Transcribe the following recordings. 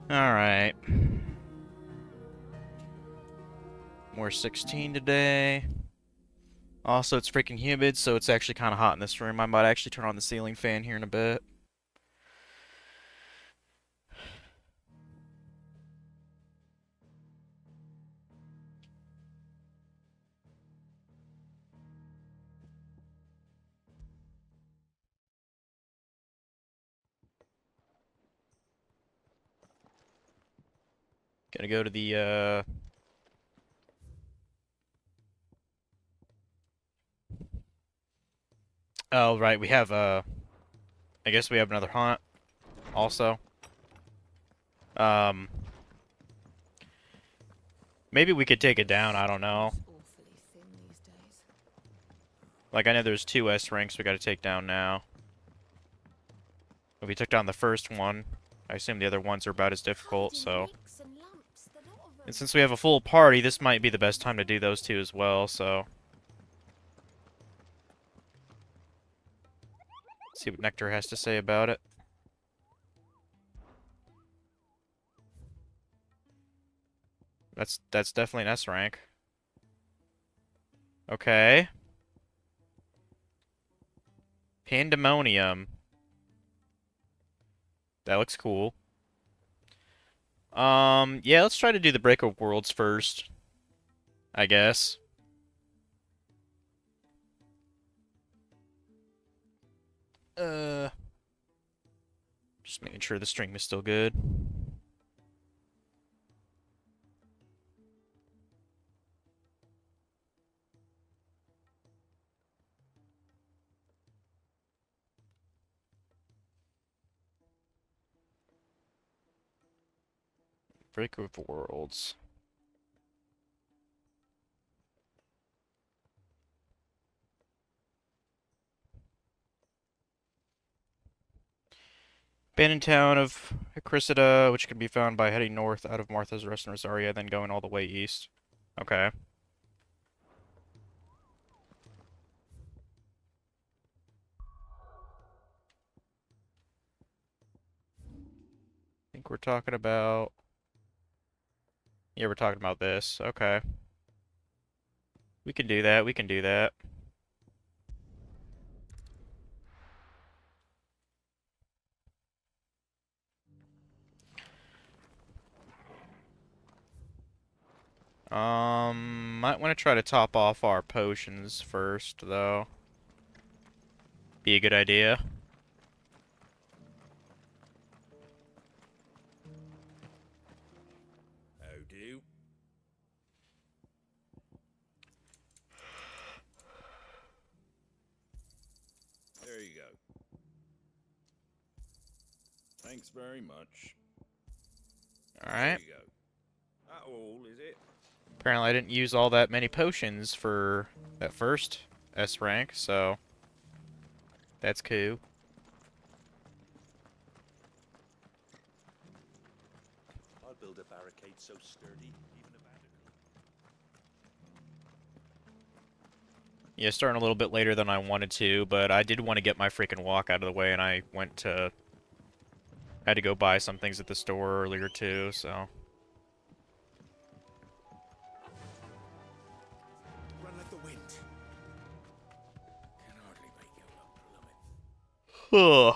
Alright. We're 16 today. Also, it's freaking humid, so it's actually kind of hot in this room. I might actually turn on the ceiling fan here in a bit. Gonna go to the, Oh, right, we have, I guess we have another hunt, also. Um... Maybe we could take it down, I don't know. Like, I know there's two S ranks we gotta take down now. If we took down the first one, I assume the other ones are about as difficult, so... And since we have a full party, this might be the best time to do those two as well, so... Let's see what Nectar has to say about it. That's definitely an S rank. Okay. Pandemonium. That looks cool. Yeah, let's try to do the Break of Worlds first, I guess. Uh, just making sure the stream is still good. Break of Worlds. Abandoned town of Acrissida, which can be found by heading north out of Martha's Rest in Rosaria, then going all the way east. Okay. I think we're talking about... Yeah, we're talking about this. Okay. We can do that, we can do that. Might want to try to top off our potions first, though. Be a good idea. How do? There you go. Thanks very much. Alright. There you go. That all, is it? Apparently I didn't use all that many potions for that first S rank, so... That's cool. I'll build a barricade so sturdy, even a bandit. Yeah, starting a little bit later than I wanted to, but I did want to get my freaking walk out of the way, and I went to... had to go buy some things at the store earlier, too, so... Run like the wind. Can hardly make you look Ugh.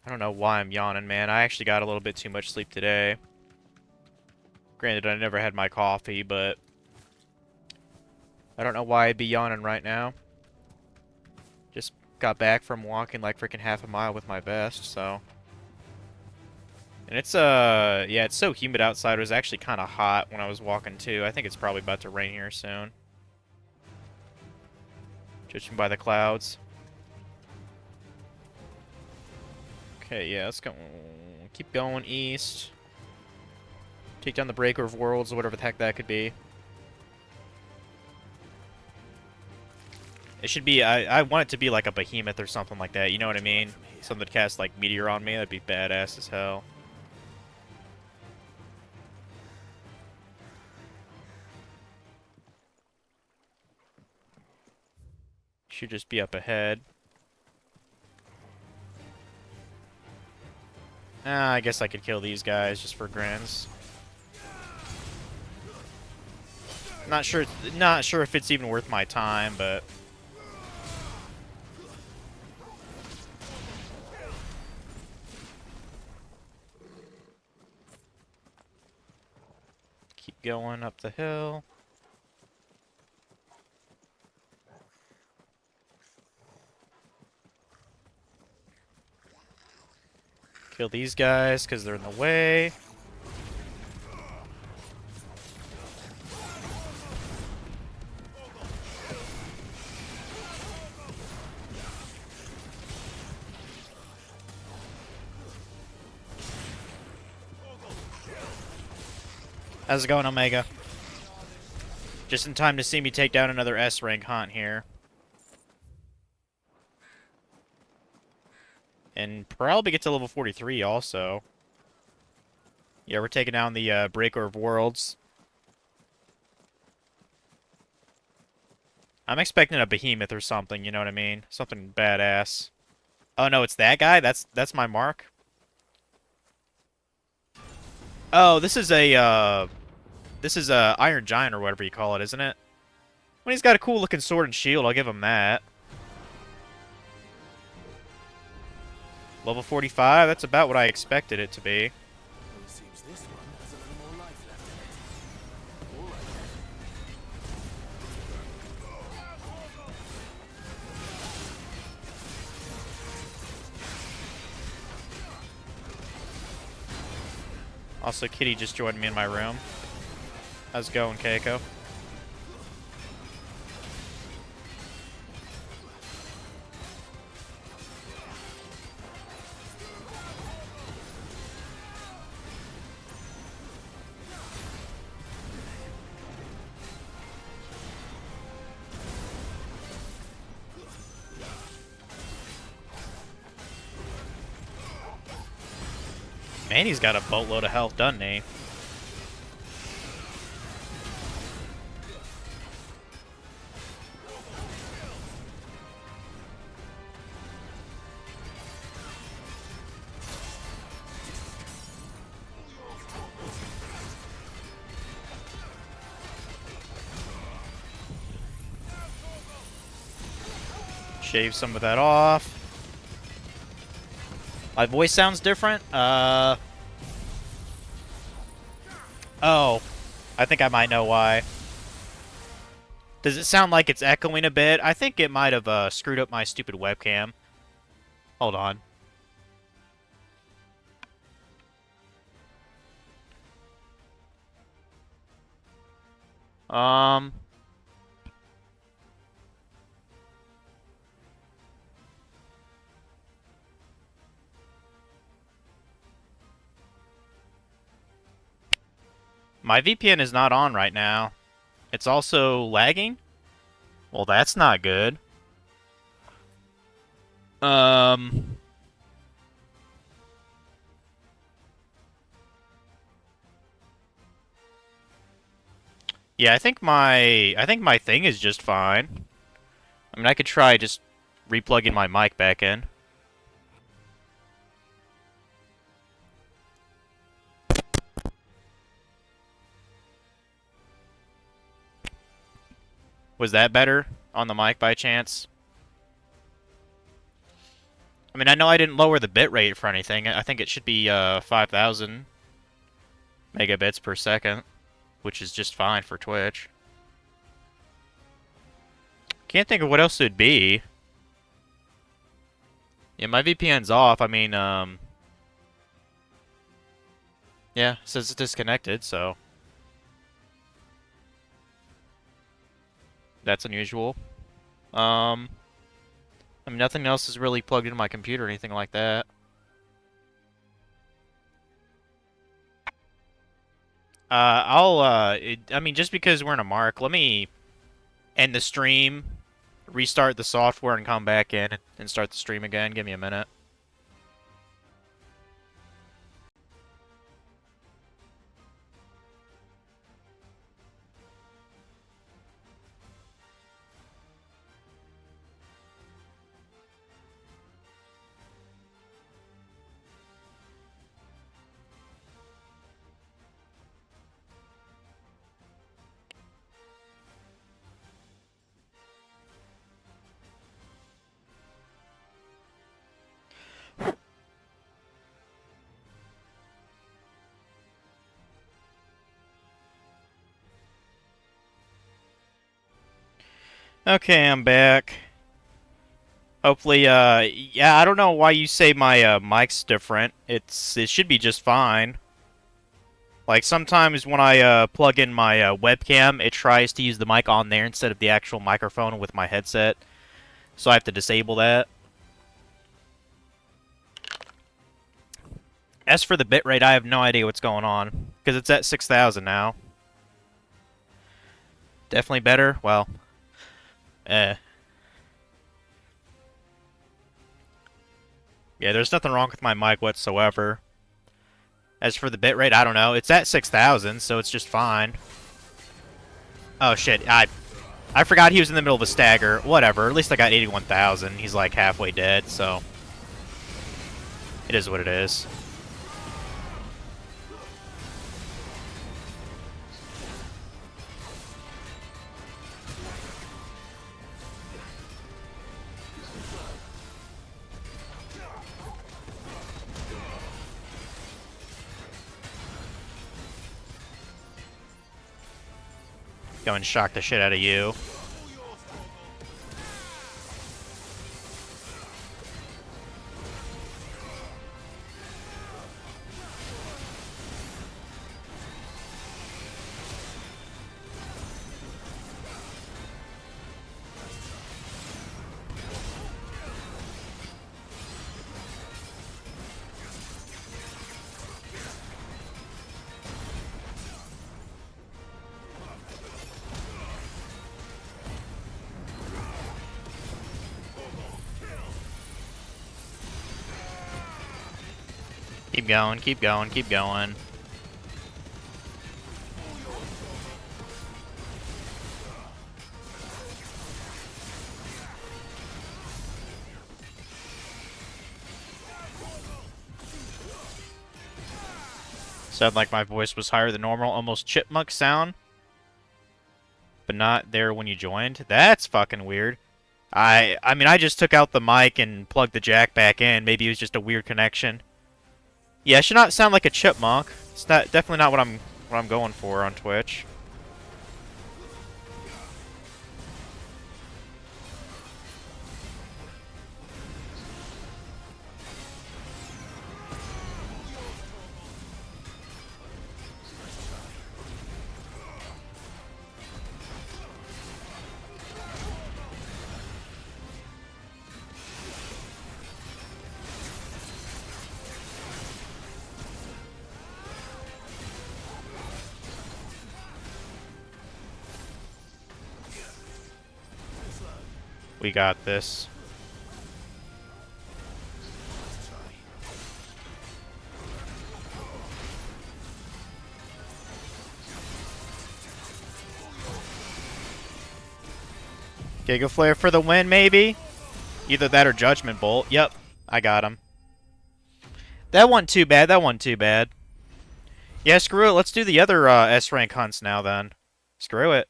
I don't know why I'm yawning, man. I actually got a little bit too much sleep today. Granted, I never had my coffee, but... I don't know why I'd be yawning right now. Just got back from walking like freaking half a mile with my vest, so... And it's, yeah, it's so humid outside. It was actually kind of hot when I was walking, too. I think it's probably about to rain here soon. Judging by the clouds. Okay, yeah, let's go. Keep going east. Take down the Breaker of Worlds, or whatever the heck that could be. It should be, I want it to be like a behemoth or something like that, you know what I mean? Something that casts like Meteor on me, that'd be badass as hell. Should just be up ahead. I guess I could kill these guys just for grins. Not sure if it's even worth my time, but keep going up the hill. Kill these guys because they're in the way. How's it going, Omega? Just in time to see me take down another S-rank hunt here. And probably get to level 43 also. Yeah, we're taking down the Breaker of Worlds. I'm expecting a behemoth or something, you know what I mean? Something badass. Oh no, it's that guy? That's my mark? Oh, this is a Iron Giant or whatever you call it, isn't it? Well, he's got a cool looking sword and shield, I'll give him that. Level 45, that's about what I expected it to be. Well, it seems this one has a little more life left in it. All right Also, Kitty just joined me in my room. How's it going, Keiko? Man, he's got a boatload of health, doesn't he? Shave some of that off. My voice sounds different. Oh, I think I might know why. Does it sound like it's echoing a bit? I think it might have screwed up my stupid webcam. Hold on. My VPN is not on right now. It's also lagging? Well, that's not good. Yeah, I think my thing is just fine. I mean, I could try just replugging my mic back in. Was that better on the mic by chance? I mean, I know I didn't lower the bitrate for anything. I think it should be 5,000 megabits per second, which is just fine for Twitch. Can't think of what else it'd be. Yeah, my VPN's off. I mean, yeah, it says it's disconnected, so that's unusual. I mean, nothing else is really plugged into my computer or anything like that. I mean, just because we're in a mark, let me end the stream, restart the software, and come back in and start the stream again. Give me a minute. Okay, I'm back. Hopefully, yeah, I don't know why you say my mic's different. It should be just fine. Like sometimes when I plug in my webcam, it tries to use the mic on there instead of the actual microphone with my headset. So I have to disable that. As for the bitrate, I have no idea what's going on because it's at 6,000 now. Definitely better. Well, eh. Yeah, there's nothing wrong with my mic whatsoever. As for the bitrate, I don't know. It's at 6,000, so it's just fine. Oh shit, I forgot he was in the middle of a stagger. Whatever, at least I got 81,000. He's like halfway dead, so it is what it is. Go and shock the shit out of you. Keep going, keep going, keep going. Sounded like my voice was higher than normal, almost chipmunk sound. But not there when you joined. That's fucking weird. I mean, I just took out the mic and plugged the jack back in. Maybe it was just a weird connection. Yeah, it should not sound like a chipmunk. It's not definitely not what I'm going for on Twitch. We got this. Giga Flare for the win, maybe? Either that or Judgment Bolt. Yep, I got him. That wasn't too bad, that wasn't too bad. Yeah, screw it. Let's do the other S-rank hunts now, then. Screw it.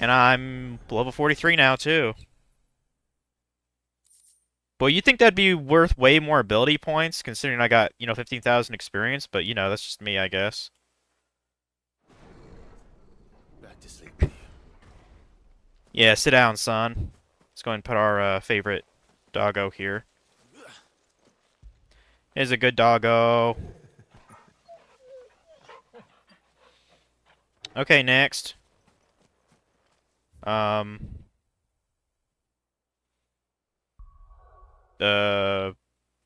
And I'm level 43 now, too. Well, you think that'd be worth way more ability points, considering I got, 15,000 experience, but, that's just me, I guess. Back to sleep with you. Yeah, sit down, son. Let's go ahead and put our favorite doggo here. Here's a good doggo. Okay, next. I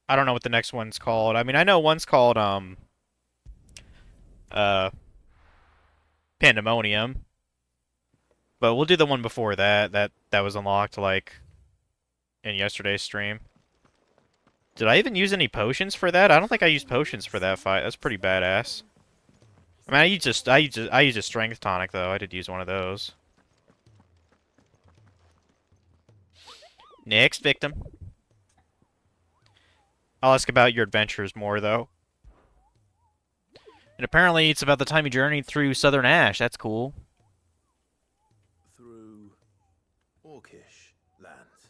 don't know what the next one's called. I mean, I know one's called, Pandemonium. But we'll do the one before that. That was unlocked, like, in yesterday's stream. Did I even use any potions for that? I don't think I used potions for that fight. That's pretty badass. I mean, I used a strength tonic, though. I did use one of those. Next victim. I'll ask about your adventures more, though. And apparently it's about the time you journeyed through Southern Ash. That's cool. Through Orcish lands.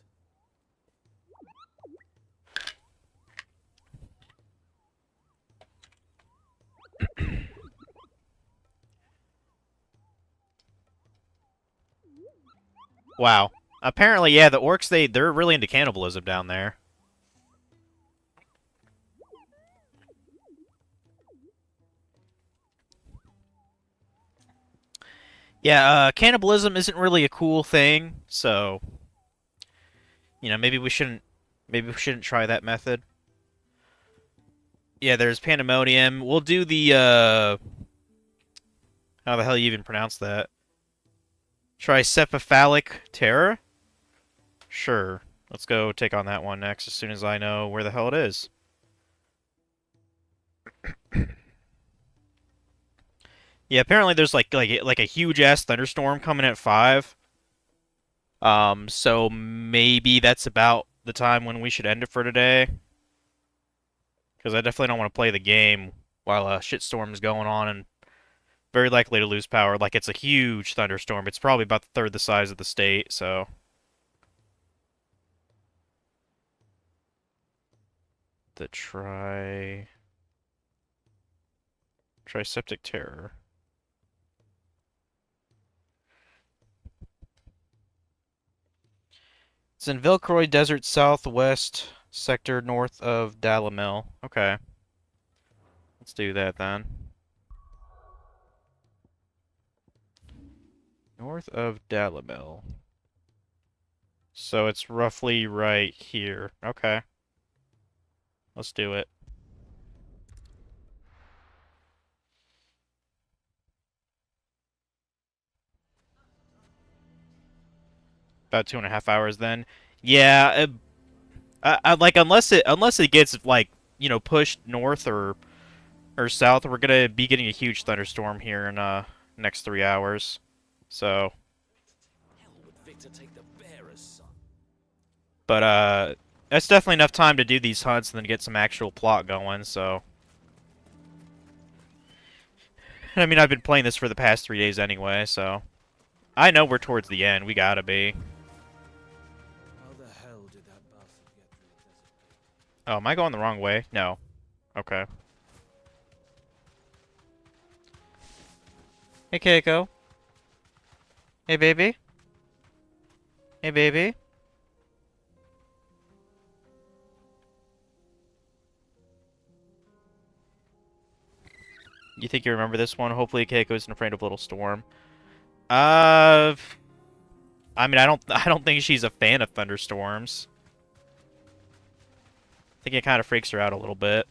Wow. Apparently, yeah, the orcs, they're really into cannibalism down there. Yeah, cannibalism isn't really a cool thing, so maybe we shouldn't try that method. Yeah, there's pandemonium. We'll do the how the hell you even pronounce that? Tricephalic terror? Sure. Let's go take on that one next as soon as I know where the hell it is. Yeah, apparently there's like a huge ass thunderstorm coming at 5. So maybe that's about the time when we should end it for today. Because I definitely don't want to play the game while a shitstorm is going on and very likely to lose power. Like, it's a huge thunderstorm. It's probably about the third the size of the state, so. The Triseptic Terror. It's in Vilcroy Desert southwest sector north of Dalamil. Okay. Let's do that then. North of Dalamil. So it's roughly right here. Okay. Let's do it. About 2.5 hours then. Yeah, like unless it gets like pushed north or south, we're gonna be getting a huge thunderstorm here in next 3 hours. So, Hell would Victor take the bearer's son? but that's definitely enough time to do these hunts and then get some actual plot going. So, I mean, I've been playing this for the past 3 days anyway, so I know we're towards the end. We gotta be. How the hell did that bastard get through the desert? Oh, am I going the wrong way? No. Okay. Hey, Keiko. Hey, baby. Hey, baby. You think you remember this one? Hopefully Keiko isn't afraid of Little Storm. Uh, I mean, I don't think she's a fan of thunderstorms. I think it kind of freaks her out a little bit.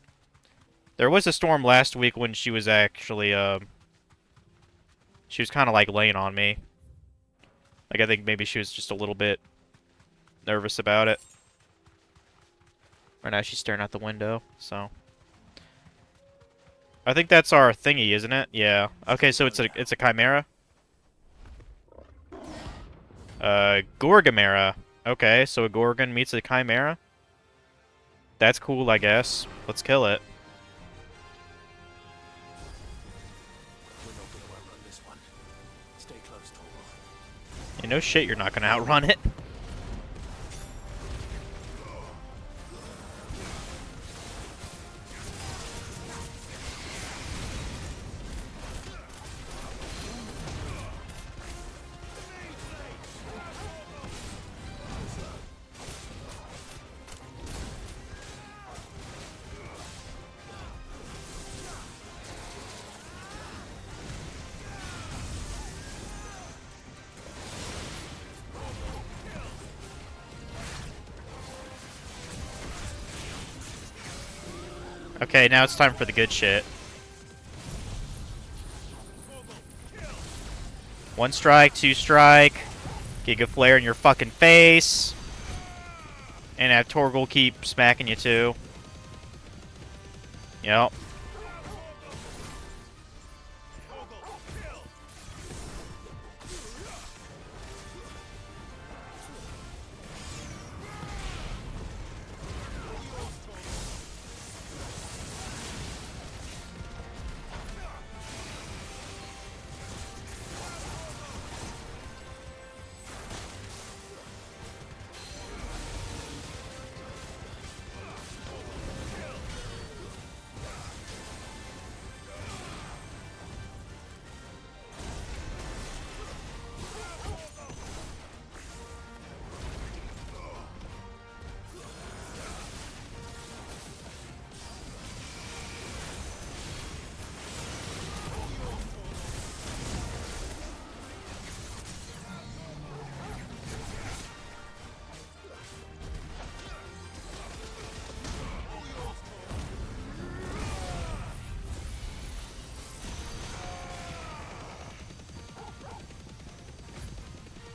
There was a storm last week when she was actually, she was kind of like laying on me. Like, I think maybe she was just a little bit nervous about it. Right now she's staring out the window, so. I think that's our thingy, isn't it? Yeah. Okay, so it's a chimera. Gorgamera. Okay, so a Gorgon meets a chimera. That's cool, I guess. Let's kill it. We're not gonna outrun this one. Stay close, Torgal. You know shit, you're not gonna outrun it. Okay, now it's time for the good shit. One strike, two strike. Giga Flare in your fucking face. And have Torgal keep smacking you too. Yep.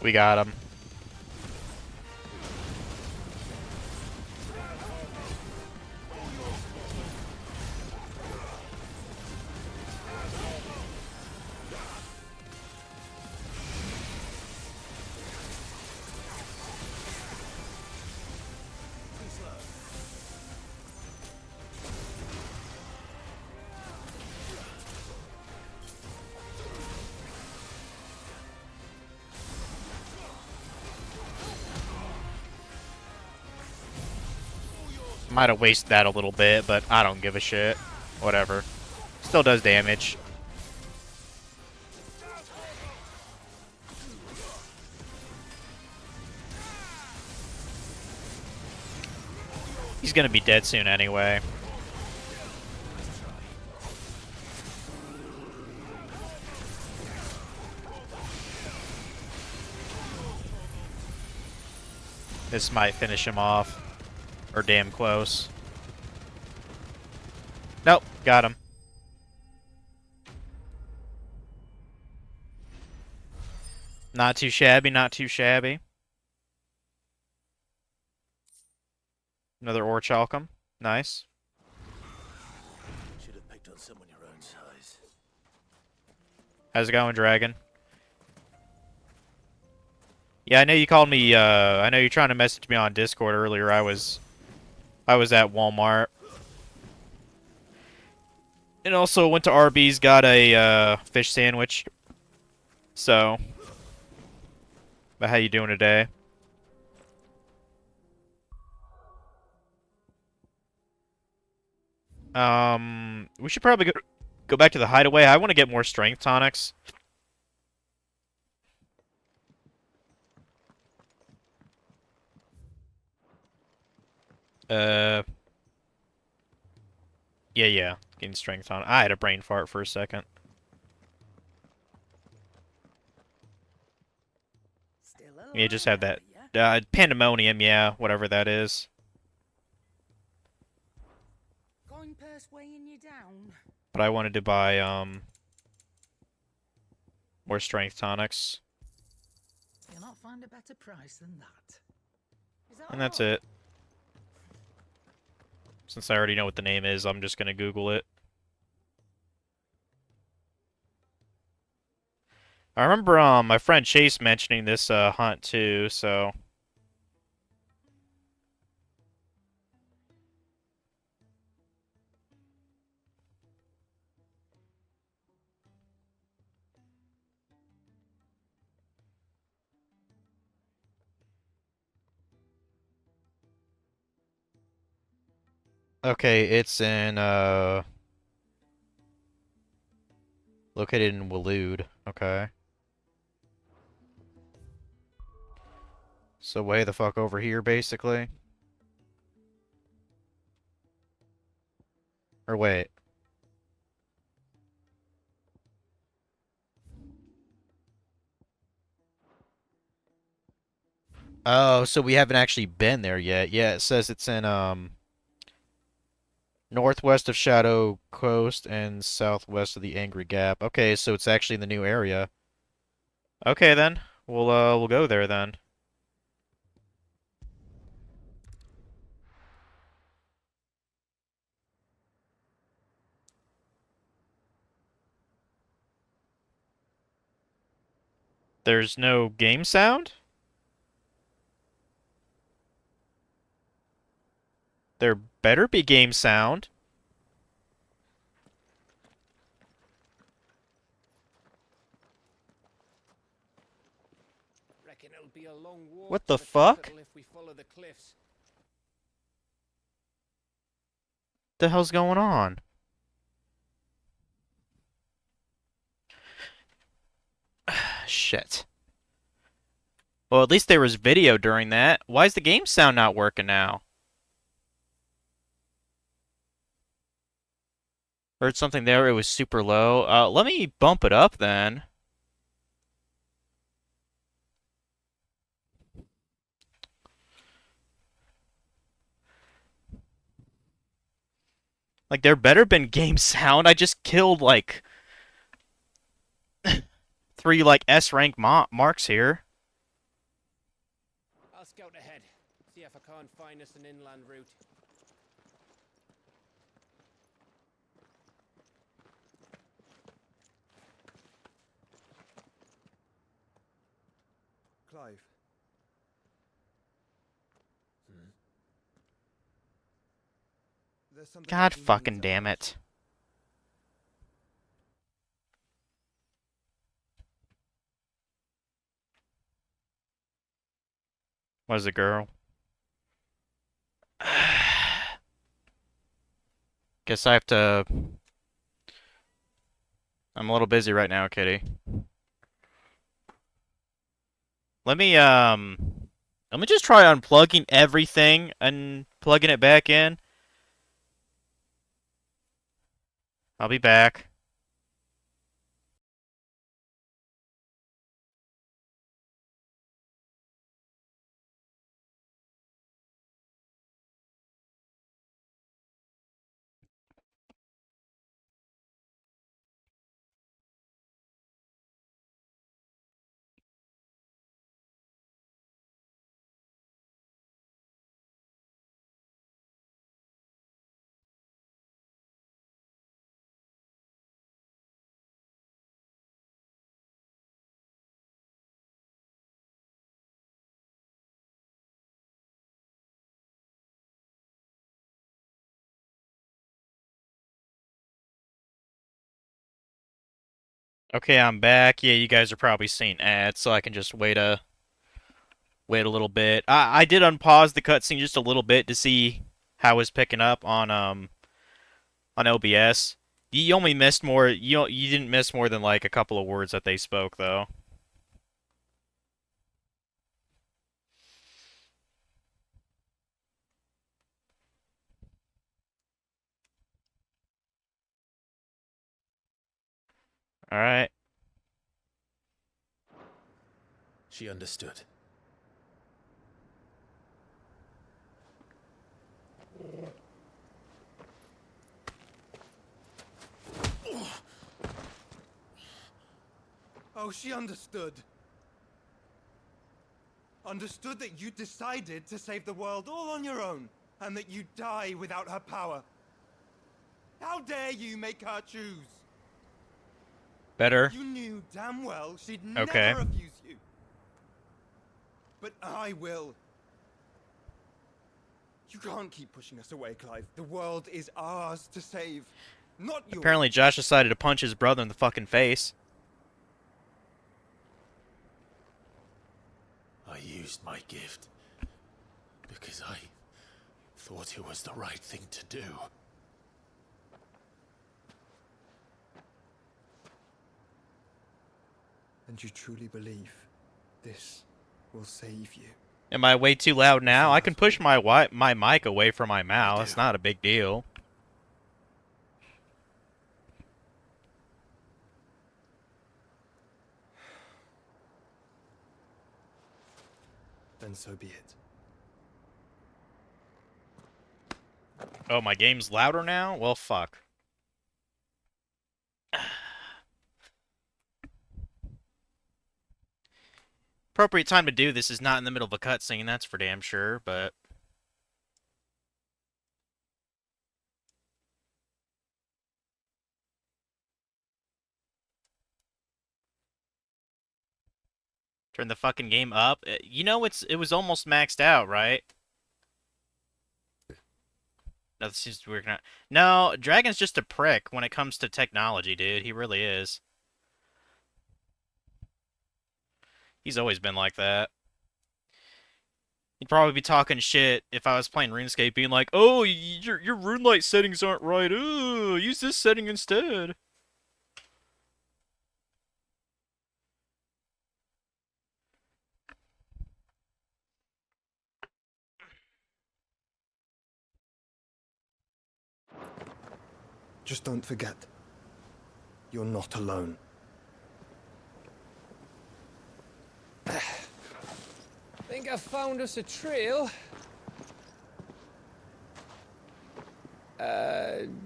We got him. Might have wasted that a little bit, but I don't give a shit. Whatever. Still does damage. He's gonna be dead soon anyway. This might finish him off. Or damn close. Nope, got him. Not too shabby, not too shabby. Another Orichalcum. Nice. Should have picked on someone your own size. How's it going, Dragon? Yeah, I know you called me, I know you're trying to message me on Discord earlier. I was at Walmart. And also went to Arby's, got a, fish sandwich. So. But how you doing today? We should probably go back to the hideaway. I want to get more strength tonics. Yeah. Getting strength on. I had a brain fart for a second. Yeah, just have that. Pandemonium, yeah, whatever that is. But I wanted to buy, more strength tonics. You'll not find a better price than that. And that's it. Since I already know what the name is, I'm just gonna Google it. I remember my friend Chase mentioning this hunt too, so okay, it's in located in Waloed. Okay. So way the fuck over here, basically. Or wait. Oh, so we haven't actually been there yet. Yeah, it says it's in northwest of Shadow Coast and southwest of the Angry Gap. Okay, so it's actually in the new area. Okay then. We'll go there then. There's no game sound? There better be game sound. Reckon it'll be a long walk What to the fuck? capital if we follow the cliffs. The hell's going on? Shit. Well, at least there was video during that. Why is the game sound not working now? Heard something there, it was super low. Let me bump it up then. Like, there better been game sound. I just killed, like, 3, like, S rank marks here. on, find us an inland route. Clive. There's something God I've been meaning fucking to damn ask. it. Was a girl. Guess I have to. I'm a little busy right now, Kitty. Let me just try unplugging everything and plugging it back in. I'll be back. Okay, I'm back. Yeah, you guys are probably seeing ads, so I can just wait a little bit. I did unpause the cutscene just a little bit to see how it was picking up on OBS. You only missed more. You didn't miss more than like a couple of words that they spoke though. All right. She understood. Oh, she understood. Understood that you decided to save the world all on your own, and that you'd die without her power. How dare you make her choose? Better. You knew damn well she'd Okay. never refuse you. But I will. You can't keep pushing us away, Clive. The world is ours to save, not yours. Apparently, Josh decided to punch his brother in the fucking face. I used my gift because I thought it was the right thing to do. And you truly believe this will save you? Am I way too loud now? I can push my mic away from my mouth. It's not a big deal. Then so be it. Oh, my game's louder now? Well, fuck. Appropriate time to do this is not in the middle of a cutscene, that's for damn sure, but... Turn the fucking game up. You know, it was almost maxed out, right? No, this seems to be working out. No, Dragon's just a prick when it comes to technology, dude. He really is. He's always been like that. He'd probably be talking shit if I was playing RuneScape, being like, "Oh, your RuneLite settings aren't right. Ooh, use this setting instead." Just don't forget, you're not alone. Think I found us a trail.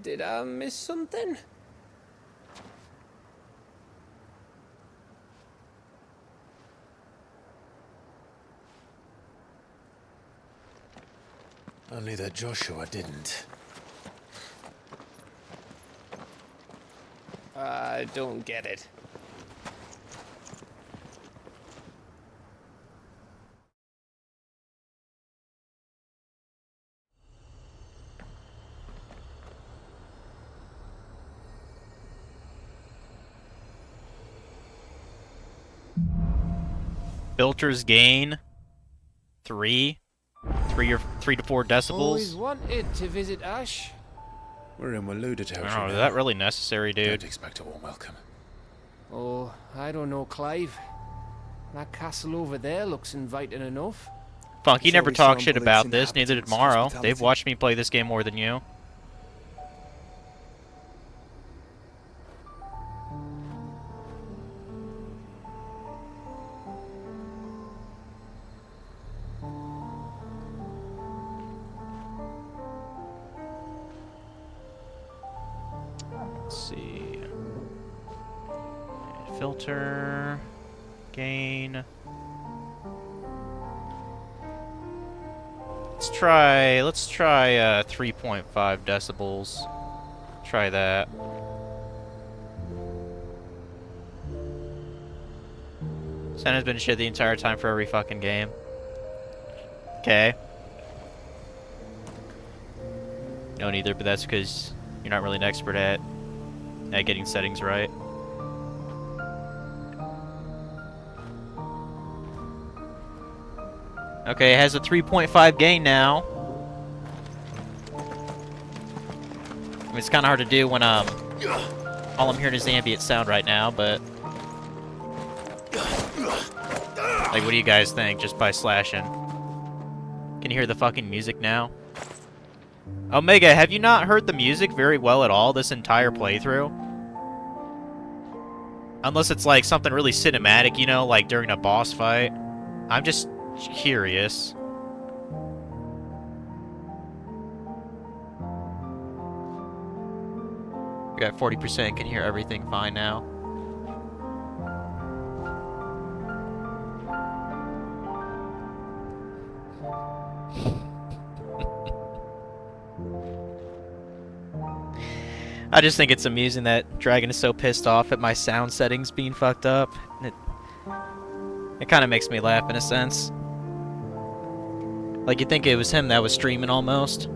Did I miss something? Only that Joshua didn't. I don't get it. Filters gain 3 to 4 decibels. Always wanted to visit Ash. We're in Waloda I territory. don't know, is now. that really necessary, dude? Don't expect a warm welcome. Oh, I don't know, Clive. That castle over there looks inviting enough. Funky It's never always talked some shit bullets about this, neither did inhabitants' Morrow. hospitality. They've watched me play this game more than you. Let's see. Filter. Gain. Let's try 3.5 decibels. Try that. Sen has been shit the entire time for every fucking game. Okay. No, neither, but that's because you're not really an expert at getting settings right. Okay, it has a 3.5 gain now. I mean, it's kind of hard to do when all I'm hearing is the ambient sound right now, but like, what do you guys think just by slashing? Can you hear the fucking music now? Omega, have you not heard the music very well at all this entire playthrough? Unless it's like something really cinematic, you know, like during a boss fight. I'm just curious. We got 40%, can hear everything fine now. I just think it's amusing that Dragon is so pissed off at my sound settings being fucked up. It kind of makes me laugh in a sense. Like, you'd think it was him that was streaming almost.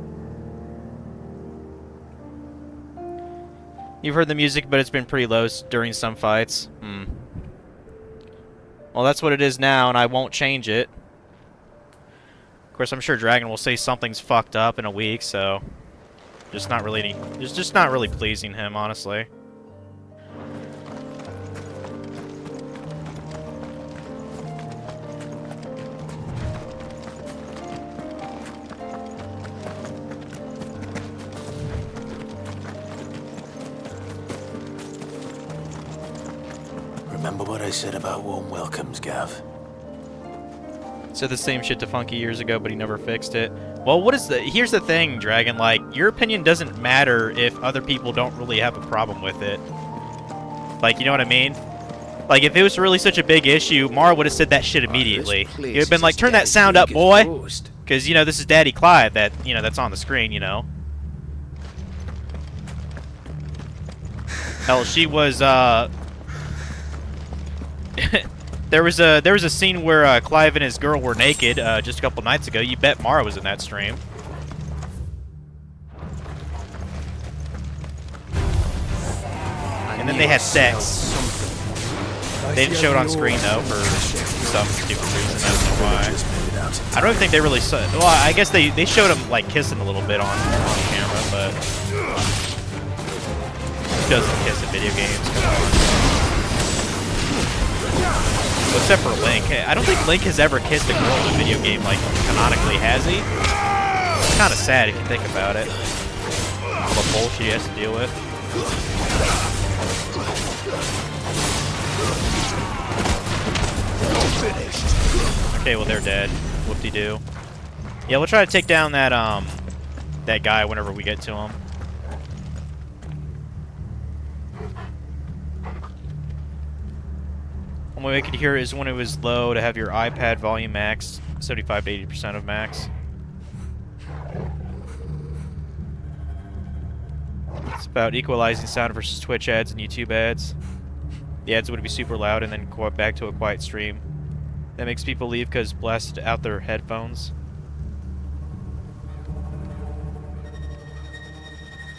You've heard the music, but it's been pretty low during some fights. Well, that's what it is now, and I won't change it. Of course, I'm sure Dragon will say something's fucked up in a week, so it's just not really pleasing him, honestly. Remember what I said about warm welcomes, Gav? Said the same shit to Funky years ago, but he never fixed it. Well, here's the thing, Dragon, like, your opinion doesn't matter if other people don't really have a problem with it. Like, you know what I mean? Like, if it was really such a big issue, Mara would have said that shit immediately. He'd have been like, turn that sound up, boy! Because, you know, this is Daddy Clive that's on the screen, you know. Hell, she was, There was a scene where Clive and his girl were naked just a couple nights ago. You bet Mara was in that stream. And then they had sex. They didn't show it on screen though for some stupid reason. I don't know why. I don't even think they really saw. Well, I guess they showed him like kissing a little bit on camera, but who doesn't kiss in video games? Come on. Except for Link. I don't think Link has ever kissed a girl in a video game, like, canonically, has he? It's kind of sad if you think about it. All the bullshit he has to deal with. Okay, well, they're dead. Whoop-de-doo. Yeah, we'll try to take down that guy whenever we get to him. One way I could hear it is when it was low to have your iPad volume max, 75 to 80% of max. about equalizing sound versus Twitch ads and YouTube ads. The ads would be super loud and then go back to a quiet stream. That makes people leave because blasted out their headphones.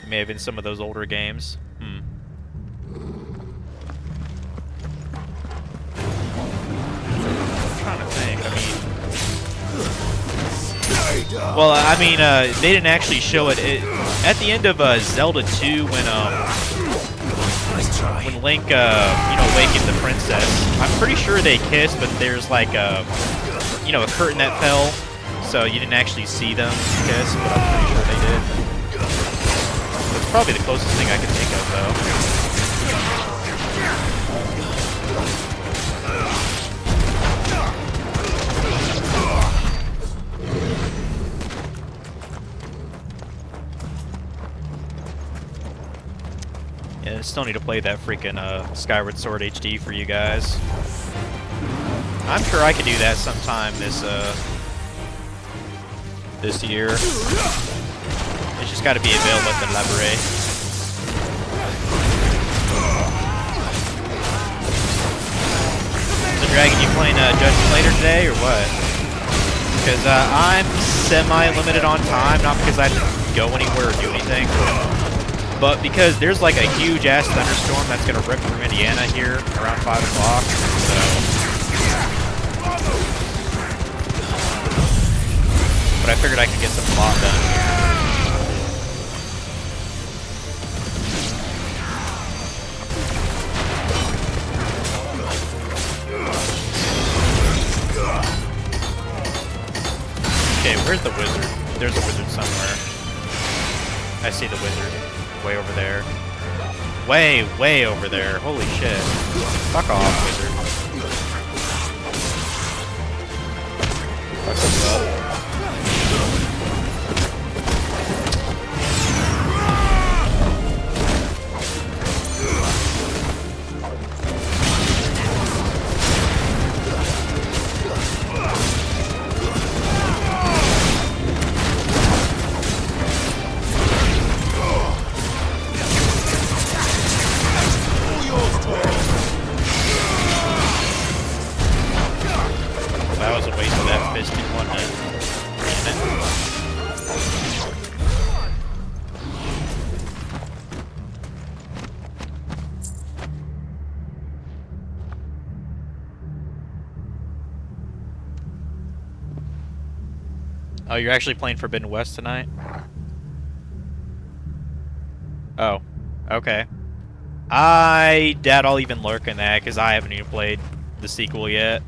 It may have been some of those older games. I'm trying to think. Well, I mean, they didn't actually show it. At the end of Zelda 2, when Link, awakened the princess, I'm pretty sure they kissed, but there's like a curtain that fell, so you didn't actually see them kiss, but I'm pretty sure they did. That's probably the closest thing I can think of, though. Yeah, I still need to play that freaking Skyward Sword HD for you guys. I'm sure I could do that sometime this year. It's just got to be available at the library. So Dragon, you playing Judgment later today or what? Because I'm semi-limited on time, not because I have to go anywhere or do anything, but because there's like a huge ass thunderstorm that's gonna rip through Indiana here around 5 o'clock. So. But I figured I could get some plot done here. Okay, where's the wizard? There's a wizard somewhere. I see the wizard. Way over there. Way over there. Holy shit. Fuck off, wizard. Fuck this up. That was a waste of that fisted one, damn it. Oh, you're actually playing Forbidden West tonight? Oh, okay. I doubt I'll even lurk in that because I haven't even played the sequel yet.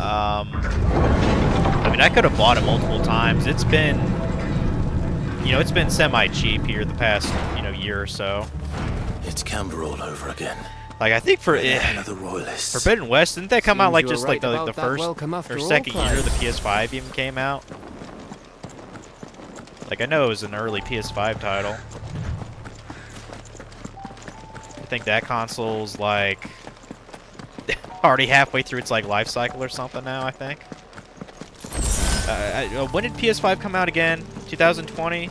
I mean, I could have bought it multiple times. It's been, it's been semi-cheap here the past, year or so. It's Camber all over again. Like, I think for Another royalist. Forbidden West, didn't that come out Seems like you were just right like the about that first welcome after or all, second year Clive. the PS5 even came out? Like, I know it was an early PS5 title. I think that console's like already halfway through its like life cycle or something now, I think. When did PS5 come out again? 2020?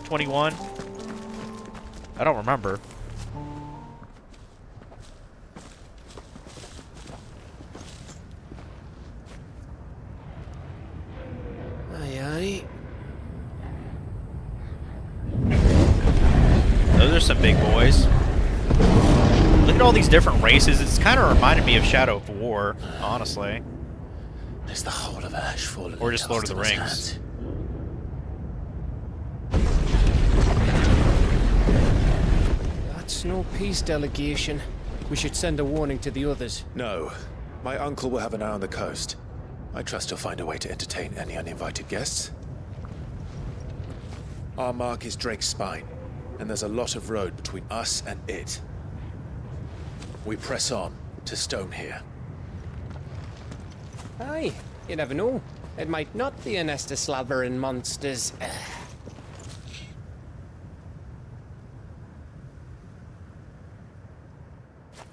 21? I don't remember. Aye, aye. Those are some big boys. Look at all these different races. It's kind of reminded me of Shadow of War, honestly. There's the whole of Ash falling. Or just Lord of the Rings. That's no peace delegation. We should send a warning to the others. No. My uncle will have an eye on the coast. I trust he'll find a way to entertain any uninvited guests. Our mark is Drake's Spine, and there's a lot of road between us and it. We press on to Stonehere. Aye, you never know. It might not be a nest of slavering monsters.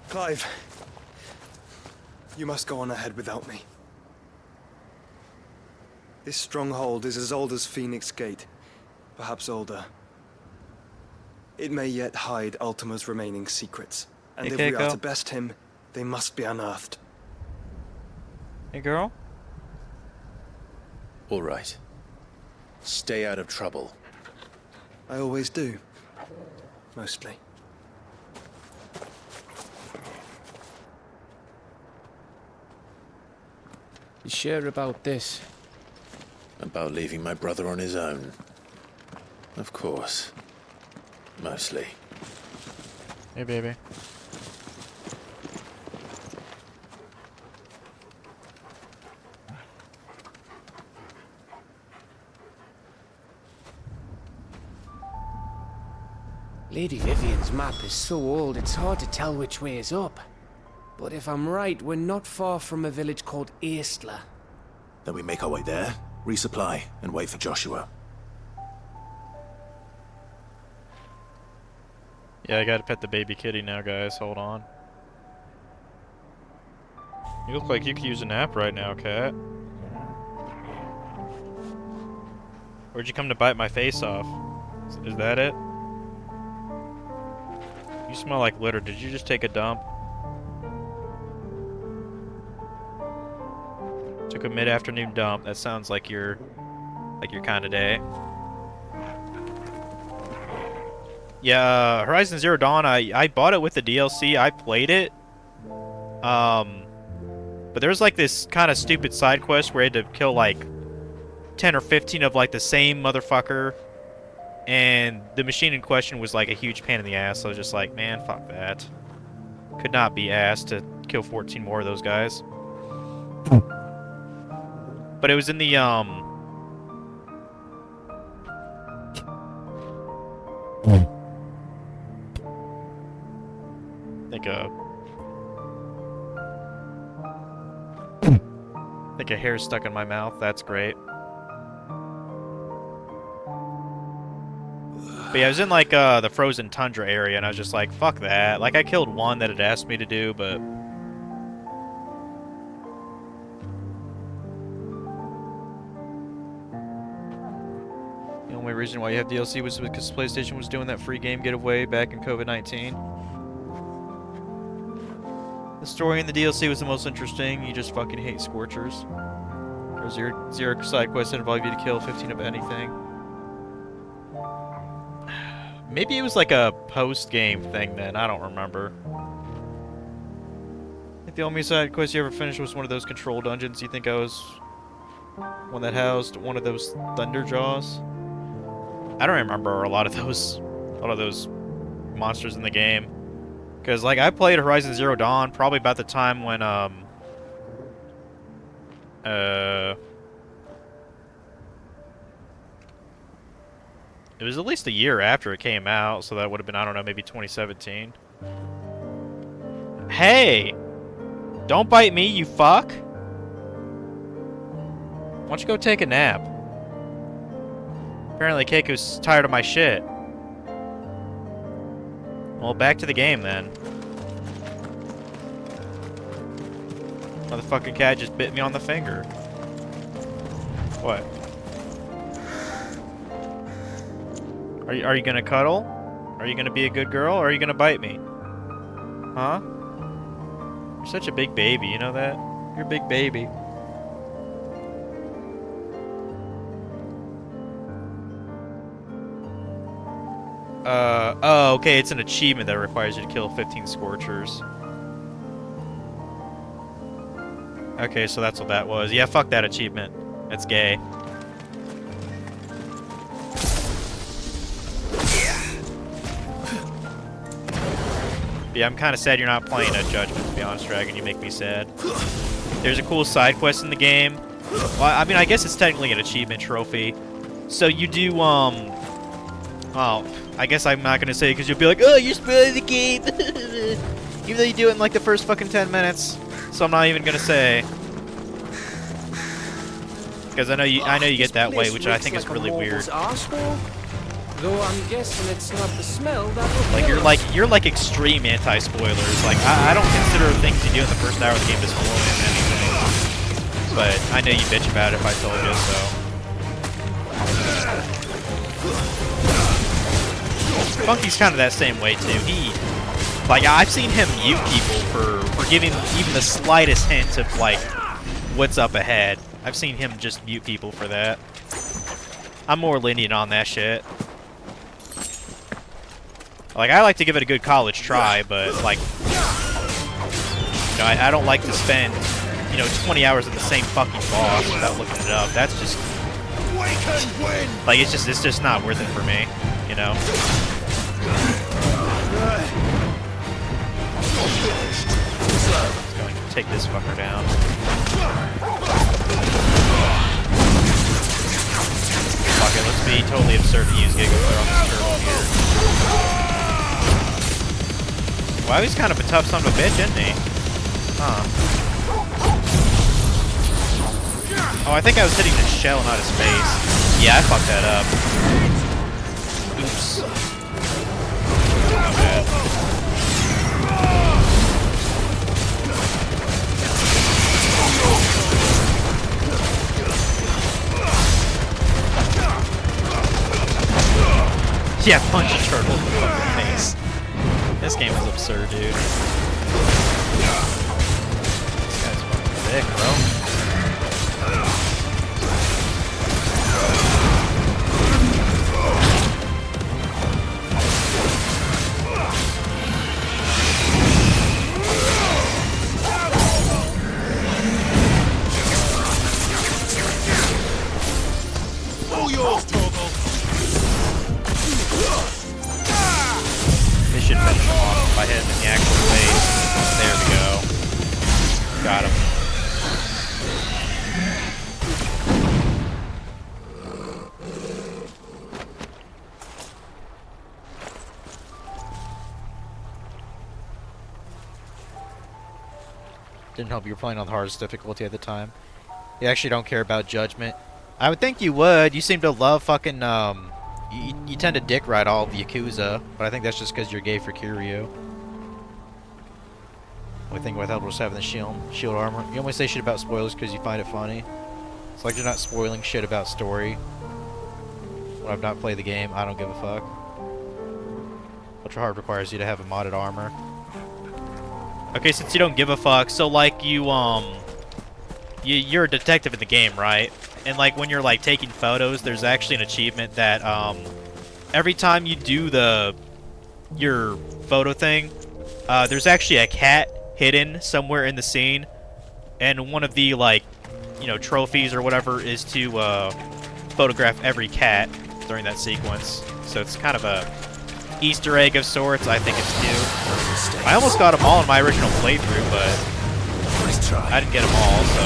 Clive, you must go on ahead without me. This stronghold is as old as Phoenix Gate, perhaps older. It may yet hide Ultima's remaining secrets. And Hey, if we are Keiko. to best him, they must be unearthed. Hey, girl. All right. Stay out of trouble. I always do. Mostly. You sure about this? About leaving my brother on his own. Of course. Mostly. Hey, baby. Lady Vivian's map is so old it's hard to tell which way is up. But if I'm right, we're not far from a village called Aistla. Then we make our way there, resupply, and wait for Joshua. Yeah, I gotta pet the baby kitty now, guys. Hold on. You look like you could use a nap right now, cat. Where'd you come to bite my face off? Is that it? You smell like litter. Did you just take a dump? Took a mid-afternoon dump. That sounds like your kind of day. Yeah, Horizon Zero Dawn, I bought it with the DLC. I played it. But there was like this kind of stupid side quest where you had to kill like 10 or 15 of like the same motherfucker. And the machine in question was like a huge pain in the ass. So I was just like, man, fuck that. Could not be asked to kill 14 more of those guys. But it was in the like a hair stuck in my mouth. That's great. But yeah, I was in like the frozen tundra area, and I was just like, fuck that. Like I killed one that had asked me to do, but the only reason why you have DLC was because PlayStation was doing that free game giveaway back in COVID-19. The story in the DLC was the most interesting. You just fucking hate Scorchers. There's zero side quests that involve you to kill 15 of anything. Maybe it was like a post-game thing then. I don't remember. I think the only side quest you ever finished was one of those control dungeons. You think I was one that housed one of those Thunderjaws? I don't remember a lot of those monsters in the game. Because, like, I played Horizon Zero Dawn probably about the time when, it was at least a year after it came out, so that would have been, I don't know, maybe 2017. Hey! Don't bite me, you fuck! Why don't you go take a nap? Apparently Keiko's tired of my shit. Well, back to the game, then. Motherfucking cat just bit me on the finger. What? Are you gonna cuddle? Are you gonna be a good girl, or are you gonna bite me? Huh? You're such a big baby, you know that? You're a big baby. Oh, okay, it's an achievement that requires you to kill 15 Scorchers. Okay, so that's what that was. Yeah, fuck that achievement. That's gay. Yeah, I'm kind of sad you're not playing a Judgment, to be honest, Dragon. You make me sad. There's a cool side quest in the game. Well, I mean, I guess it's technically an achievement trophy. So you do, well, I guess I'm not gonna say because you'll be like, oh, you're spoiling the game. Even though you do it in like the first fucking 10 minutes. So I'm not even gonna say. Because I know you get that way, which I think is really weird. Though I'm guessing it's not the smell that will Like you're like extreme anti-spoilers. Like I don't consider things you do in the first hour of the game to spoil anything. But I know you bitch about it if I told you so. Funky's kind of that same way too. Like, I've seen him mute people for giving even the slightest hint of, like, what's up ahead. I've seen him just mute people for that. I'm more lenient on that shit. Like, I like to give it a good college try, but, like, you know, I don't like to spend, you know, 20 hours in the same fucking boss without looking it up. That's just, like, it's just not worth it for me, you know? Let's go and take this fucker down. Fuck it, let's be totally absurd to use Giga Flare on this turtle here. Wow, he's kind of a tough son of a bitch, isn't he? Huh. Oh, I think I was hitting the shell, not his face. Yeah, I fucked that up. Oops. Not bad. Yeah, punch a turtle in the fucking face. This game is absurd, dude. This guy's fucking thick, bro. All yours, Torgal. This should finish him off by hitting in the actual face. There we go. Got him. Didn't help you were playing on the hardest difficulty at the time. You actually don't care about judgment. I would think you would. You seem to love fucking, you tend to dick ride all the Yakuza, but I think that's just because you're gay for Kiryu. Only thing with Elder was having the shield armor. You only say shit about spoilers because you find it funny. It's like you're not spoiling shit about story. When I've not played the game, I don't give a fuck. Ultra Hard requires you to have a modded armor. Okay, since you don't give a fuck, so like you're a detective in the game, right? And like when you're like taking photos, there's actually an achievement that every time you do your photo thing, there's actually a cat hidden somewhere in the scene, and one of the like, you know, trophies or whatever is to photograph every cat during that sequence. So it's kind of a Easter egg of sorts. I think it's cute. I almost got them all in my original playthrough, but I didn't get them all, so.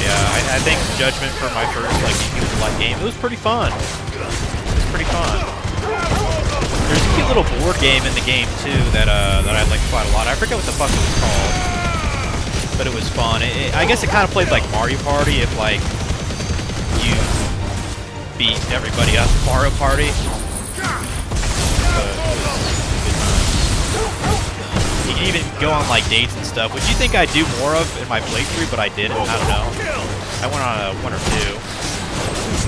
Yeah, I think Judgment for my first like Yakuza-like game, it was pretty fun. It was pretty fun. There's a cute little board game in the game too that I liked quite a lot. I forget what the fuck it was called, but it was fun. I guess it kind of played like Mario Party if like you beat everybody up in Mario Party. You can even go on like dates and stuff, which you think I'd do more of in my playthrough, but I didn't. I don't know. I went on one or two.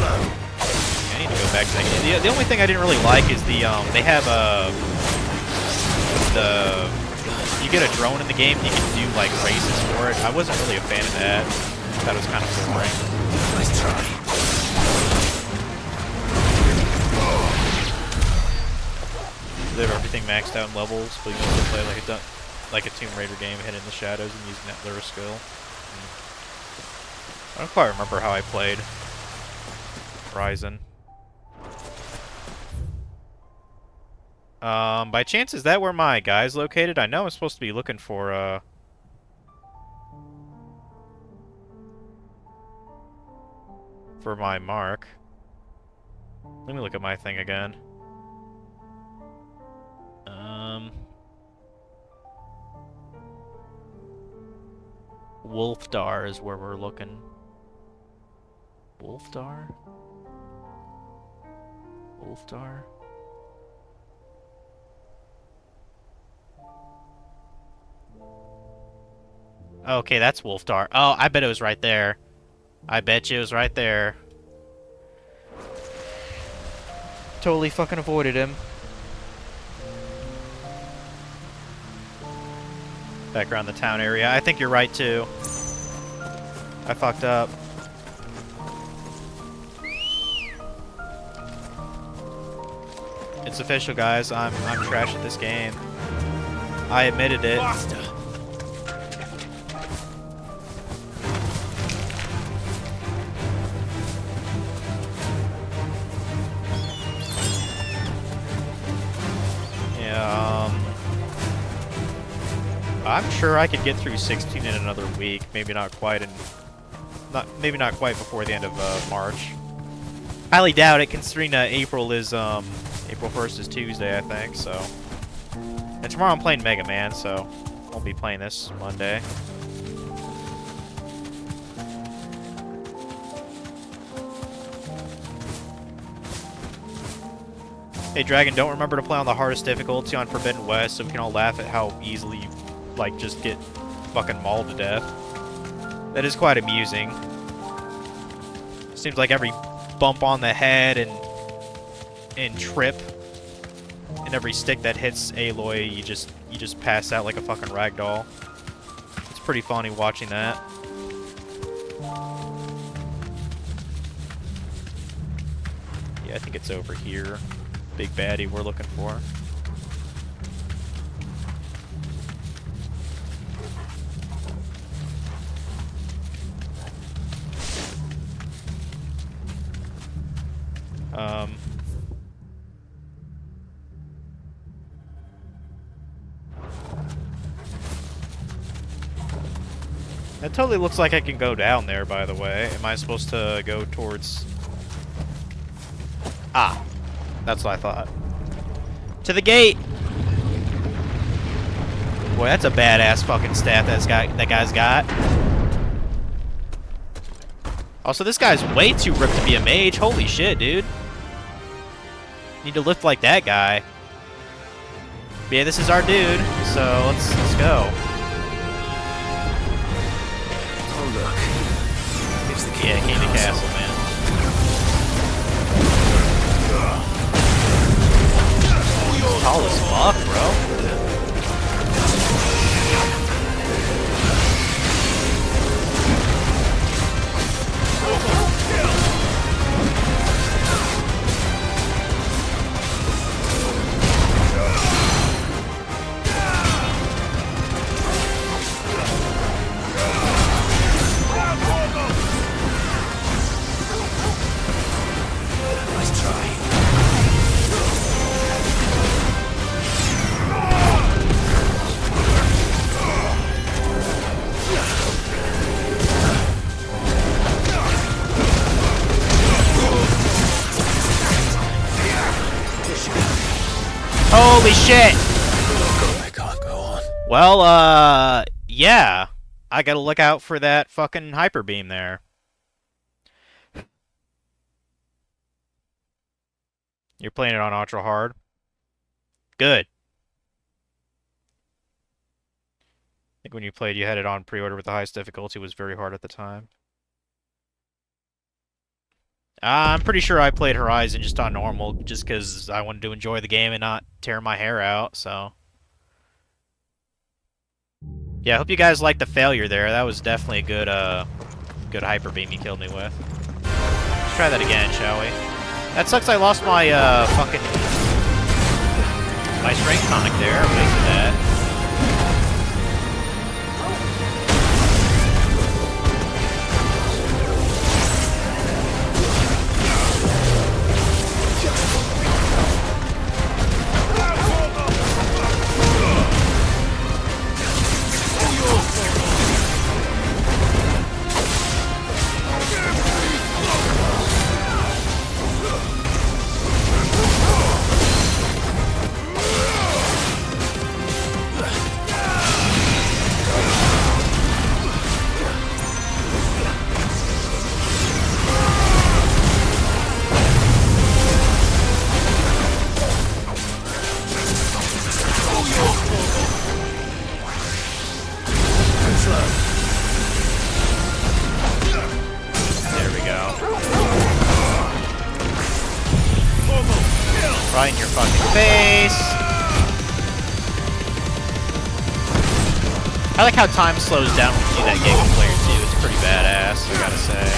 I need to go back to that. The only thing I didn't really like is they have you get a drone in the game, you can do like races for it. I wasn't really a fan of that. That was kind of boring. Nice try. They have everything maxed out in levels, but you can still play like a Tomb Raider game, hidden in the shadows and using that lure skill. I don't quite remember how I played Horizon. By chance, is that where my guy's located? I know I'm supposed to be looking for my mark. Let me look at my thing again. Wolfdar is where we're looking. Wolfdar? Wolfdar? Okay, that's Wolfdar. Oh, I bet it was right there. I bet you it was right there. Totally fucking avoided him. Back around the town area. I think you're right too. I fucked up. It's official, guys. I'm trash at this game. I admitted it. Yeah, I'm sure I could get through 16 in another week. Maybe not quite maybe not quite before the end of March. Highly doubt it, considering April is April 1st is Tuesday, I think. So, and tomorrow I'm playing Mega Man, so won't be playing this Monday. Hey Dragon, don't remember to play on the hardest difficulty on Forbidden West, so we can all laugh at how easily you, like, just get fucking mauled to death. That is quite amusing. Seems like every bump on the head and trip and every stick that hits Aloy, you just pass out like a fucking ragdoll. It's pretty funny watching that. Yeah, I think it's over here. Big baddie we're looking for. That totally looks like I can go down there, by the way. Am I supposed to go towards... Ah, that's what I thought. To the gate! Boy, that's a badass fucking stat that guy's got. Also, this guy's way too ripped to be a mage. Holy shit, dude. Need to lift like that guy. But yeah, this is our dude, so let's go. Oh look, it's the king. Yeah, King of the Castle, man. Tall as fuck, bro. Nice try. Holy shit! I can't go on. Well, yeah. I gotta look out for that fucking hyper beam there. You're playing it on ultra hard? Good. I think when you played, you had it on pre-order with the highest difficulty. It was very hard at the time. I'm pretty sure I played Horizon just on normal, just because I wanted to enjoy the game and not tear my hair out, so... Yeah, I hope you guys liked the failure there. That was definitely a good hyper beam you killed me with. Let's try that again, shall we? That sucks I lost my, fucking... my strength tonic there. Wasted that. right in your fucking face. I like how time slows down when you do that Giga Flare too. It's pretty badass, I gotta say.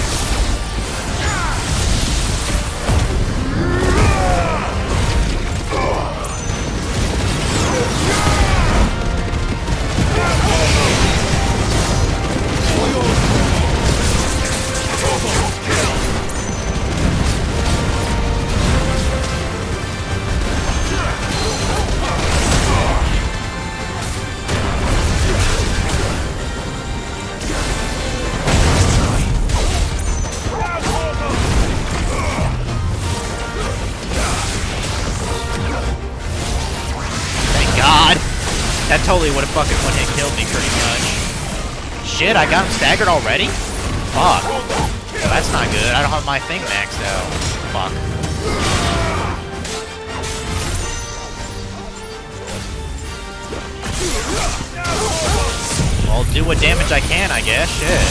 That totally would have fucking one-hit killed me pretty much. Shit, I got him staggered already? Fuck. Well, that's not good. I don't have my thing maxed out. Fuck. I'll do what damage I can, I guess. Shit.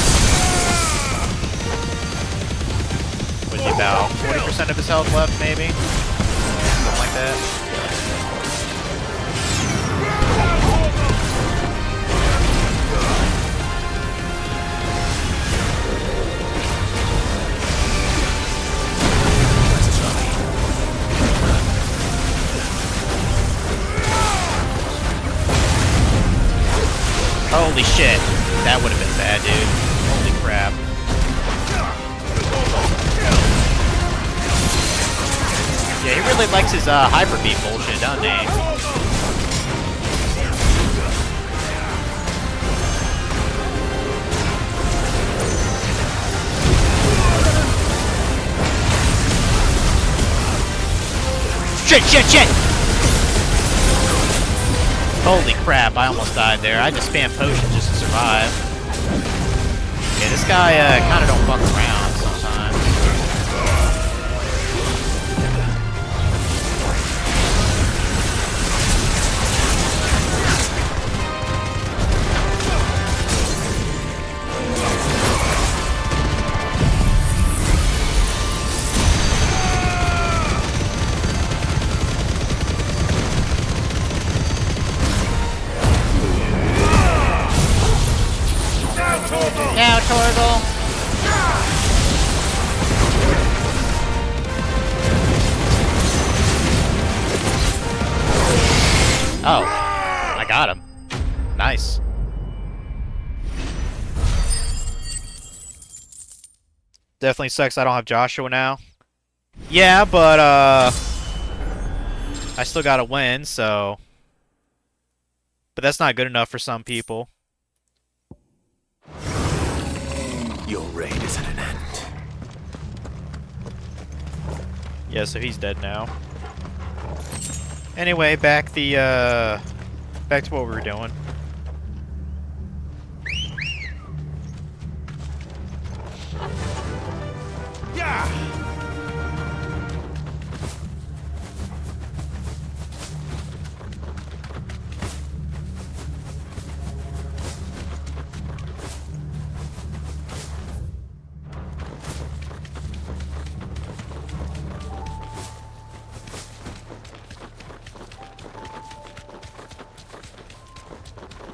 Was he about 40% of his health left, maybe? Something like that. Holy shit. That would have been bad, dude. Holy crap. Yeah, he really likes his hyper beam bullshit, doesn't he? Shit, shit, shit! Holy crap, I almost died there. I just spam potions just to survive. Yeah, this guy kinda don't fuck around sometimes. Now, Torgal! Oh, I got him. Nice. Definitely sucks I don't have Joshua now. Yeah, but I still gotta win, so... But that's not good enough for some people. Your reign is at an end. Yeah, so he's dead now. Anyway, back to what we were doing. Yeah!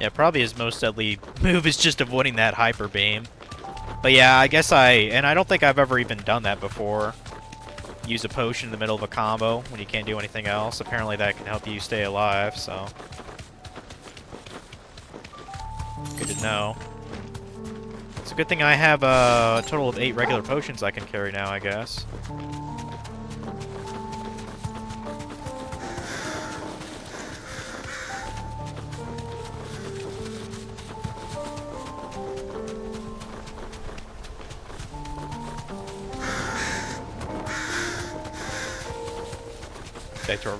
Yeah, probably his most deadly move is just avoiding that hyper beam. But yeah, I guess I don't think I've ever even done that before. Use a potion in the middle of a combo when you can't do anything else. Apparently that can help you stay alive, so. Good to know. It's a good thing I have a total of 8 regular potions I can carry now, I guess. Back to our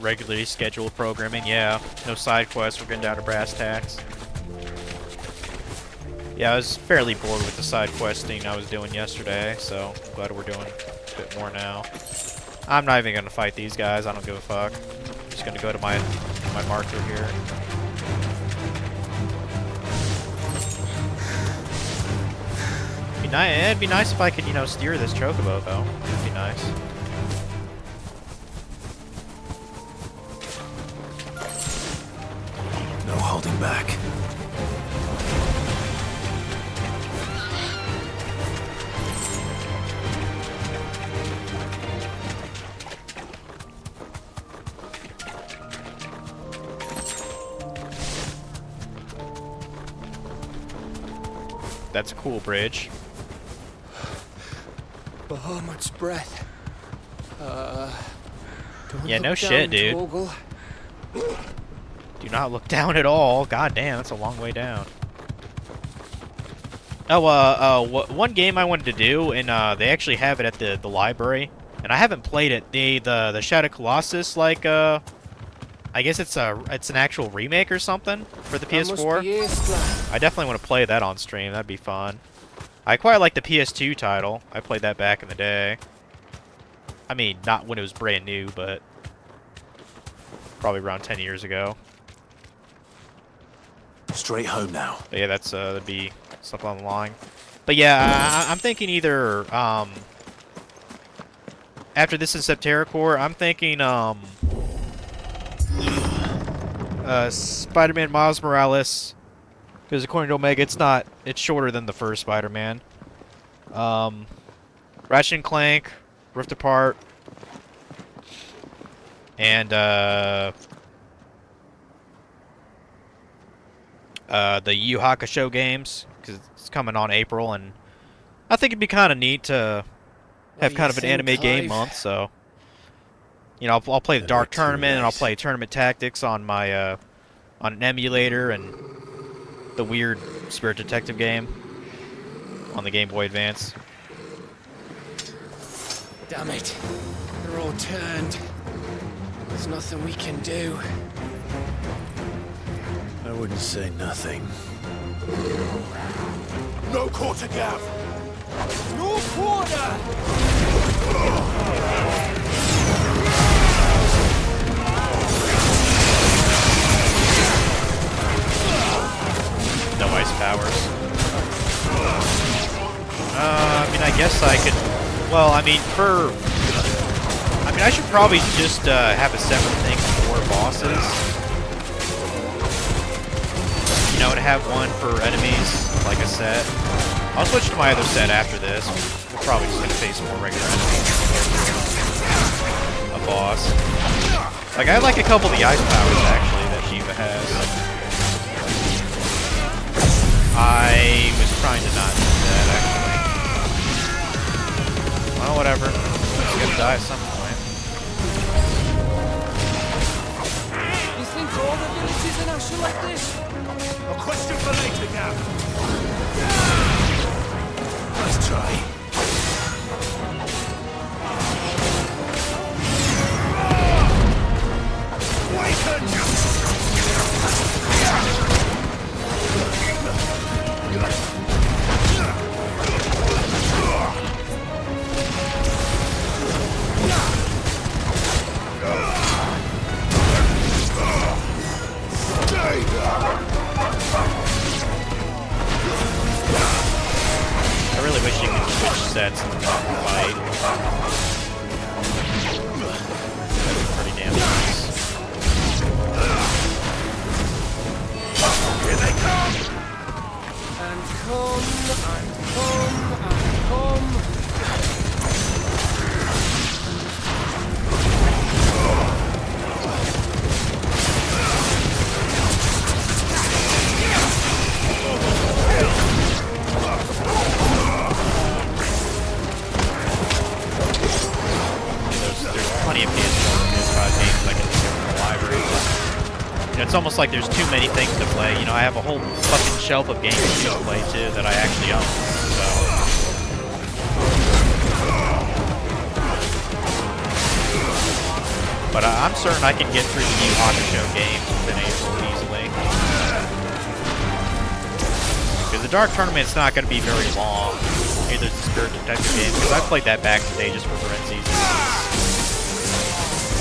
regularly scheduled programming. Yeah, no side quests. We're getting down to brass tacks. Yeah, I was fairly bored with the side questing I was doing yesterday, so I'm glad we're doing a bit more now. I'm not even gonna fight these guys. I don't give a fuck. I'm just gonna go to my marker here. It'd be nice if I could, you know, steer this chocobo though. It'd be nice. holding back. That's a cool bridge. Bahamut's breath. Don't Yeah, look no shit, down, dude. Torgal. Do not look down at all. God damn, that's a long way down. Oh, one game I wanted to do, and they actually have it at the library, and I haven't played it. The Shadow Colossus, like, I guess it's an actual remake or something for the That must PS4. be Ace Black. I definitely want to play that on stream. That'd be fun. I quite like the PS2 title. I played that back in the day. I mean, not when it was brand new, but probably around 10 years ago. Straight home now. But yeah, that'd be something on the line. But yeah, I'm thinking either after this is Septerracore, I'm thinking Spider-Man Miles Morales, because according to Omega, it's shorter than the first Spider-Man. Ratchet and Clank, Rift Apart, and the Yu Yu Hakusho games, because it's coming on April, and I think it'd be kind of neat to have do kind you of an anime think, game Clive? month. So, you know, I'll play the Yeah, Dark they're too Tournament, and I'll late. play Tournament Tactics on my on an emulator, and the weird Spirit Detective game on the Game Boy Advance. Damn it. They're all turned. There's nothing we can do. I wouldn't say nothing. No quarter, Gav! No quarter! No ice powers. I mean, I guess I could. Well, I mean, I should probably just have a separate thing for bosses. You know, to have one for enemies, like a set. I'll switch to my other set after this. We're probably just gonna face more regular enemies. A boss. Like, I like a couple of the ice powers, actually, that Shiva has. I was trying to not do that, actually. Well, whatever. He's gonna die at some point. You think all the villages in Asher like this? A question for later, Gav! Nice try. I really wish you could switch sets and not fight. That'd be pretty damn nice. Here they come! And come, and come, and come. There's plenty of PS4 and PS5 games I can think of in the library. You know, it's almost like there's too many things to play. You know, I have a whole fucking shelf of games to play too that I actually own. So. But I'm certain I can get through the Yu Yu Hakusho games within April easily. Because the Dark Tournament's not going to be very long. Neither is the Spirit Detective game, because I played that back in the day just for parentheses.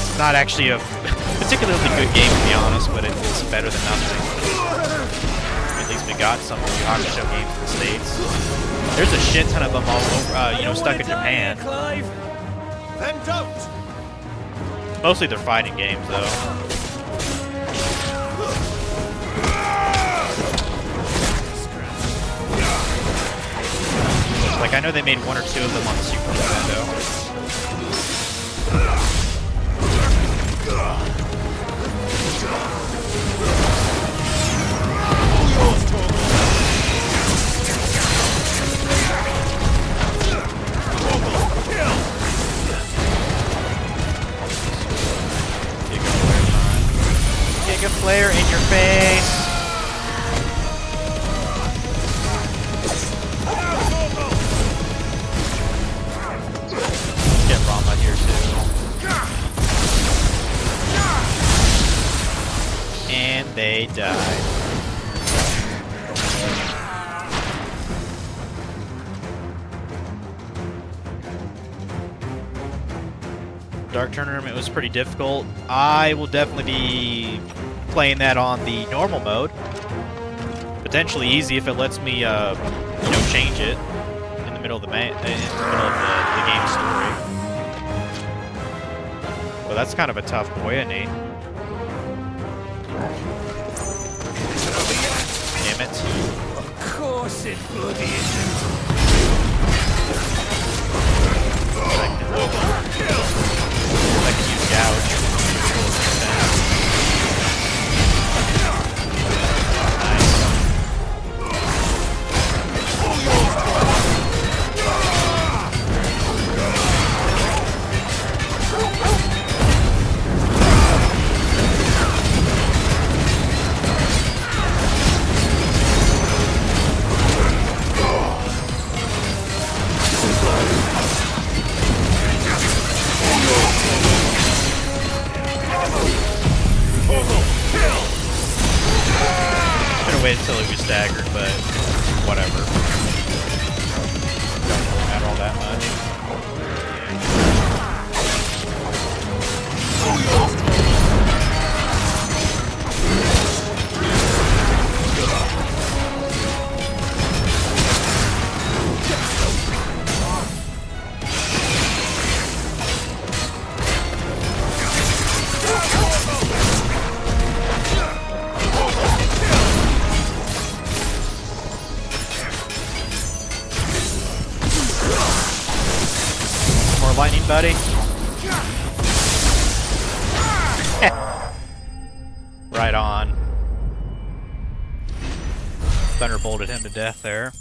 It's not actually a particularly good game, to be honest, but it's better than nothing. At least we got some Yu Yu Hakusho games in the States. There's a shit ton of them all over, you know, stuck in Japan. Then don't! Mostly they're fighting games, though. Like, I know they made 1 or 2 of them on the Super Nintendo. Giga Flare in your face! Get Rama here too. And they died. Dark Tournament was pretty difficult. I will definitely be playing that on the normal mode. Potentially easy if it lets me, change it in the middle of the game story. But that's kind of a tough boy, isn't he? Damn it. Of course it bloody isn't. I can use Gouge. Waited until he was staggered, but whatever. Don't really matter all that much. Lightning, buddy. Right on. Thunderbolted him to death there.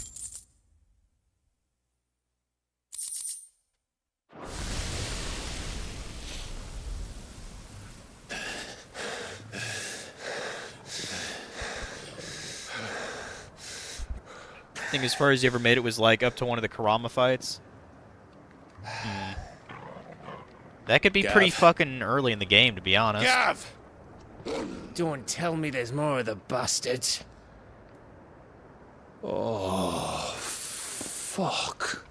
I think as far as you ever made it was like up to one of the Kurama fights. That could be pretty fucking early in the game, to be honest. Gav! Don't tell me there's more of the bastards. Oh, fuck.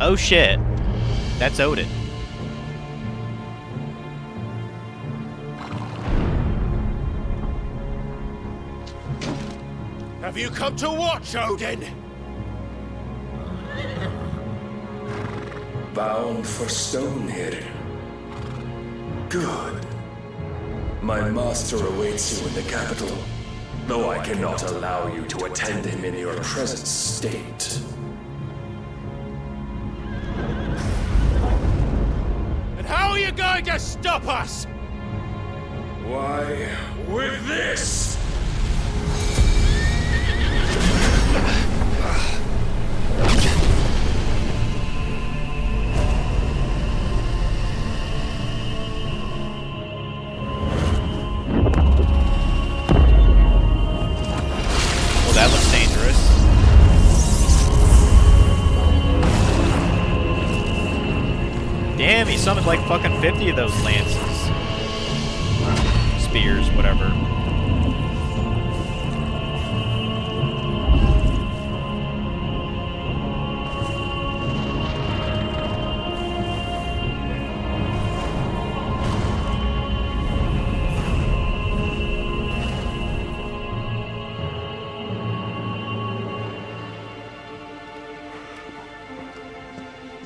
Oh shit. That's Odin. Have you come to watch, Odin? Bound for Stonehill. Good. My master awaits you in the capital, though I cannot allow you to attend him in your present state. And how are you going to stop us? Why, with this! That looks dangerous. Damn, he summoned like fucking 50 of those lances. Spears, whatever.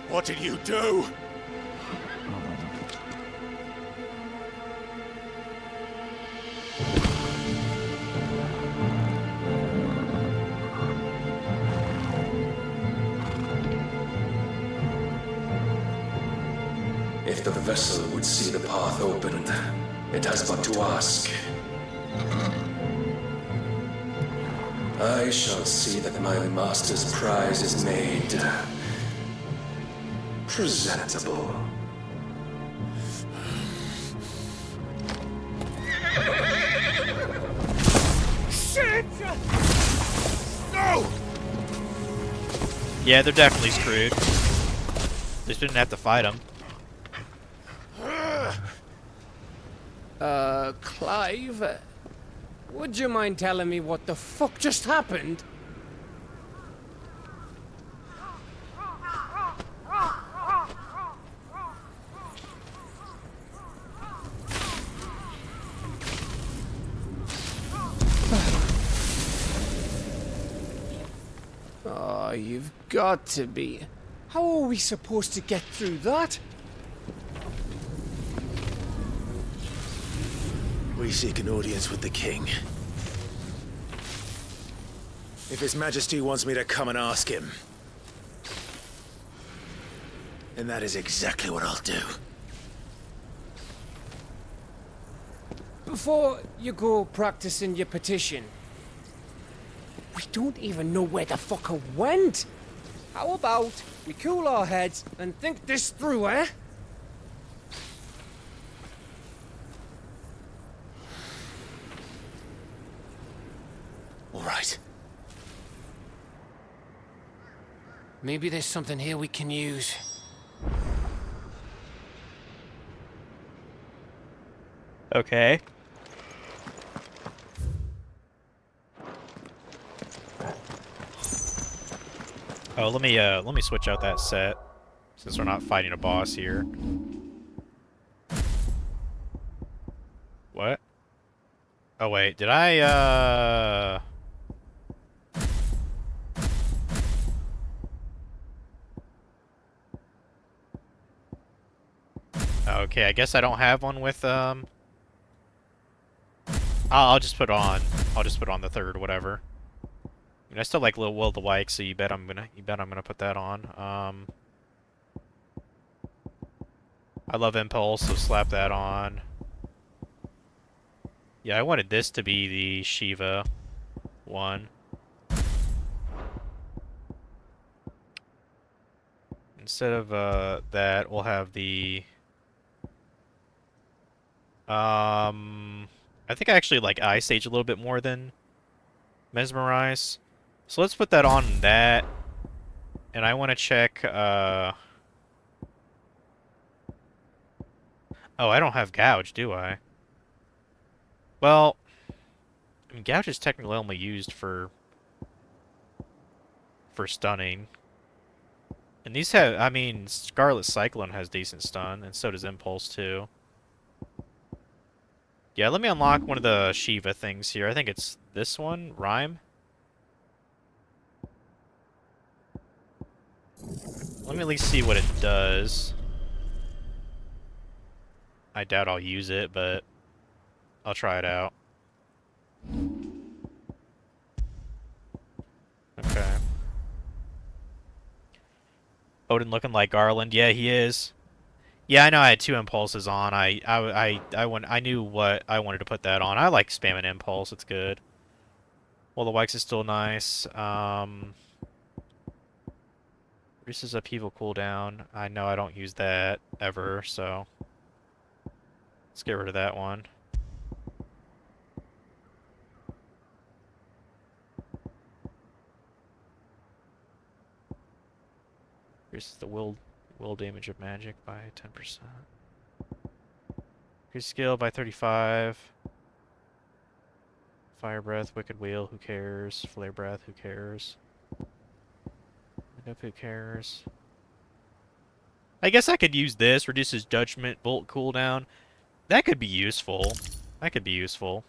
What did you do? If the vessel would see the path opened, it has but to ask. I shall see that my master's prize is made presentable. Yeah, they're definitely screwed. They shouldn't have to fight them. Clive, would you mind telling me what the fuck just happened? Oh, you've got to be. How are we supposed to get through that? We seek an audience with the king. If His Majesty wants me to come and ask him, then that is exactly what I'll do. Before you go practicing your petition, we don't even know where the fucker went. How about we cool our heads and think this through, eh? All right. Maybe there's something here we can use. Okay. Oh, let me switch out that set since we're not fighting a boss here. What? Oh wait, did I Okay, I guess I don't have one with I'll just put on the third, whatever. I mean, I still like Lil Will the Wyke, so you bet I'm gonna put that on. I love Impulse, so slap that on. Yeah, I wanted this to be the Shiva one. Instead of that, we'll have the I think I actually like Ice Age a little bit more than Mesmerize. So let's put that on that. And I want to check, oh, I don't have Gouge, do I? Well, I mean, Gouge is technically only used for stunning. And these have, I mean, Scarlet Cyclone has decent stun, and so does Impulse, too. Yeah, let me unlock one of the Shiva things here. I think it's this one, Rhyme. Let me at least see what it does. I doubt I'll use it, but I'll try it out. Okay. Odin looking like Garland. Yeah, he is. Yeah, I know I had two impulses on. I knew what I wanted to put that on. I like spamming impulse. It's good. Well, the Wyke's is still nice. Reduces upheaval cooldown. I know I don't use that ever, so let's get rid of that one. Increases the will damage of magic by 10%. Increase skill by 35. Fire breath, wicked wheel, who cares? Flare breath, who cares? Who cares? I guess I could use this. Reduces judgment bolt cooldown. That could be useful. That could be useful.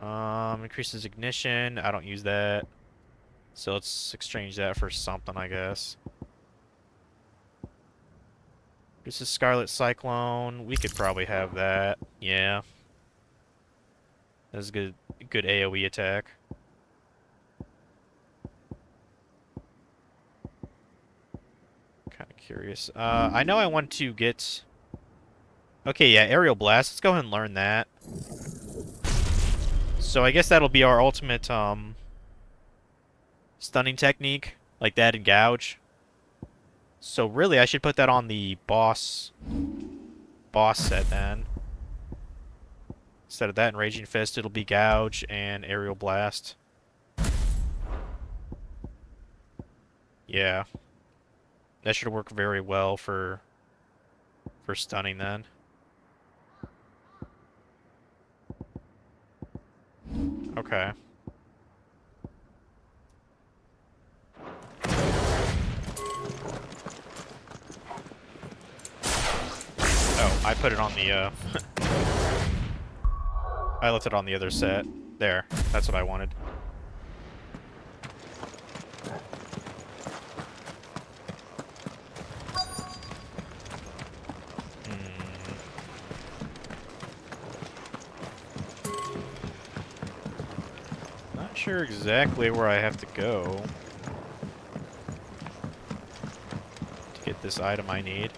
Increases ignition. I don't use that. So let's exchange that for something, I guess. This is Scarlet Cyclone. We could probably have that. Yeah. That's a good AoE attack. kind of curious. I know I want to get... Okay, yeah, Aerial Blast. Let's go ahead and learn that. So I guess that'll be our ultimate, stunning technique. Like that and Gouge. So really, I should put that on the boss set then. Instead of that and Raging Fist, it'll be Gouge and Aerial Blast. Yeah. That should work very well for stunning then. Okay. Oh, I put it on the, I left it on the other set. There. That's what I wanted. Not sure exactly where I have to go to get this item I need.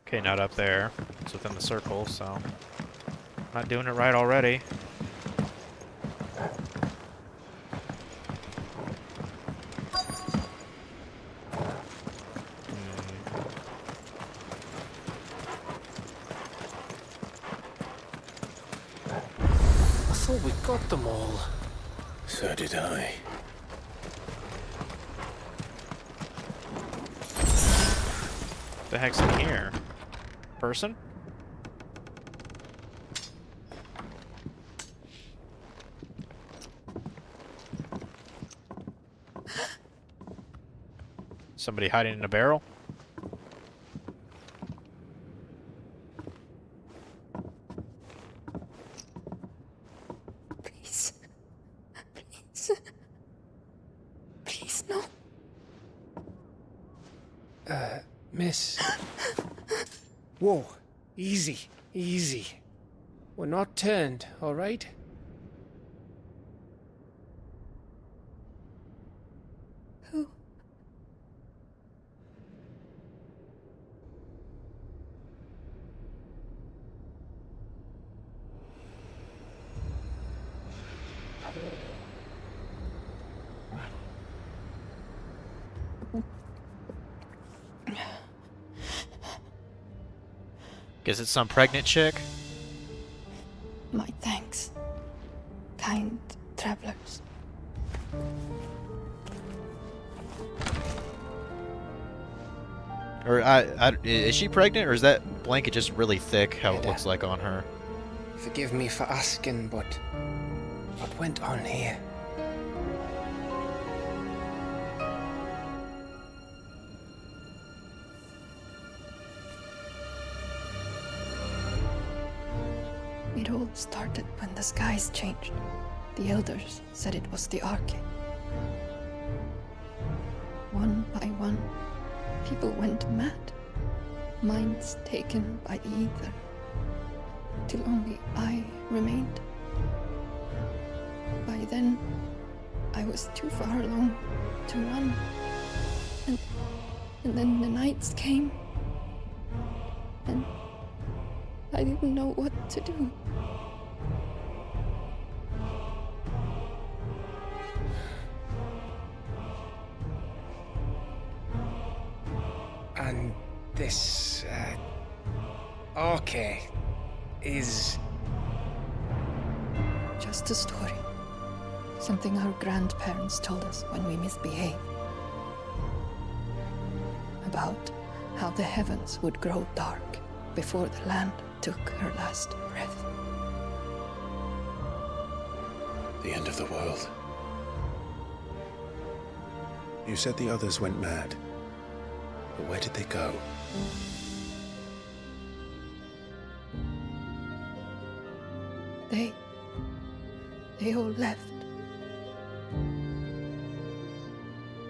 Okay, not up there. It's within the circle, so I'm not doing it right already. I thought we got them all. So did I. What the heck's in here? Person? Somebody hiding in a barrel? Please. Please. Please, no. Miss. Whoa. Easy. Easy. We're not turned, alright? Who? Guess it's some pregnant chick? My thanks, kind travelers. Or is she pregnant, or is that blanket just really thick, how it looks like on her? Forgive me for asking, but what went on here? It all started when the skies changed. The elders said it was the Arche. One by one, people went mad. Minds taken by the ether. Till only I remained. By then, I was too far along to run. And then the nights came. And I didn't know what to do. And this, Arche is... Just a story. Something our grandparents told us when we misbehaved. About how the heavens would grow dark before the land took her last breath. The end of the world. You said the others went mad. But where did they go? They all left.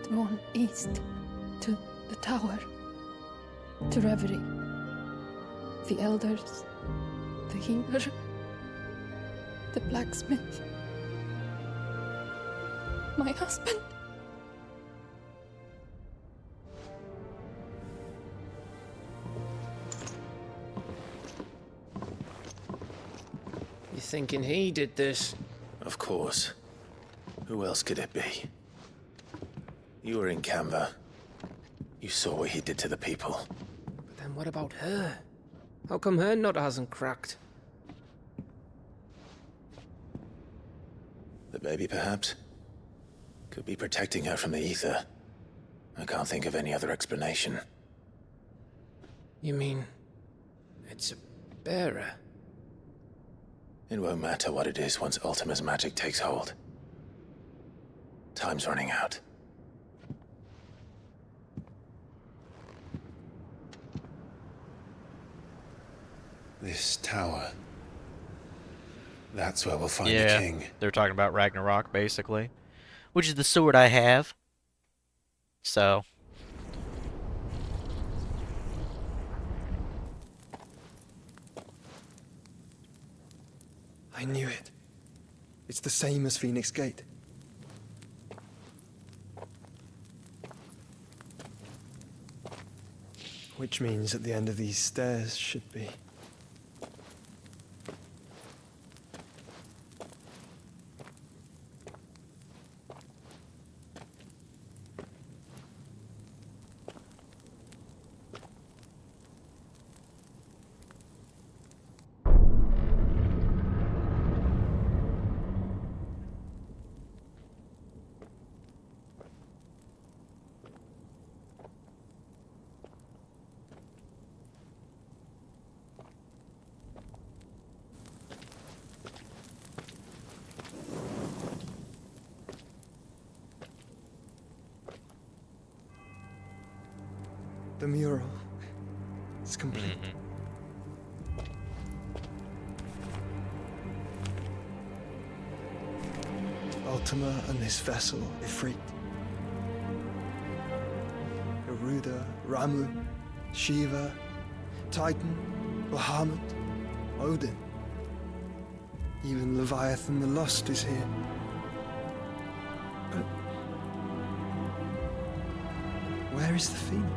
Drawn east to the tower, to Reverie. The elders, the healer, the blacksmith, my husband. thinking he did this. Of course. Who else could it be? You were in Canva. You saw what he did to the people. But then what about her? How come her nut hasn't cracked? The baby, perhaps? Could be protecting her from the ether. I can't think of any other explanation. You mean... it's a bearer? It won't matter what it is once Ultima's magic takes hold. Time's running out. This tower. That's where we'll find the king. They're talking about Ragnarok, basically. Which is the sword I have. So. I knew it. It's the same as Phoenix Gate. Which means at the end of these stairs should be... The mural is complete. Ultima and this vessel, Ifrit. Garuda, Ramu, Shiva, Titan, Bahamut, Odin. Even Leviathan the Lost is here. But where is the Phoenix?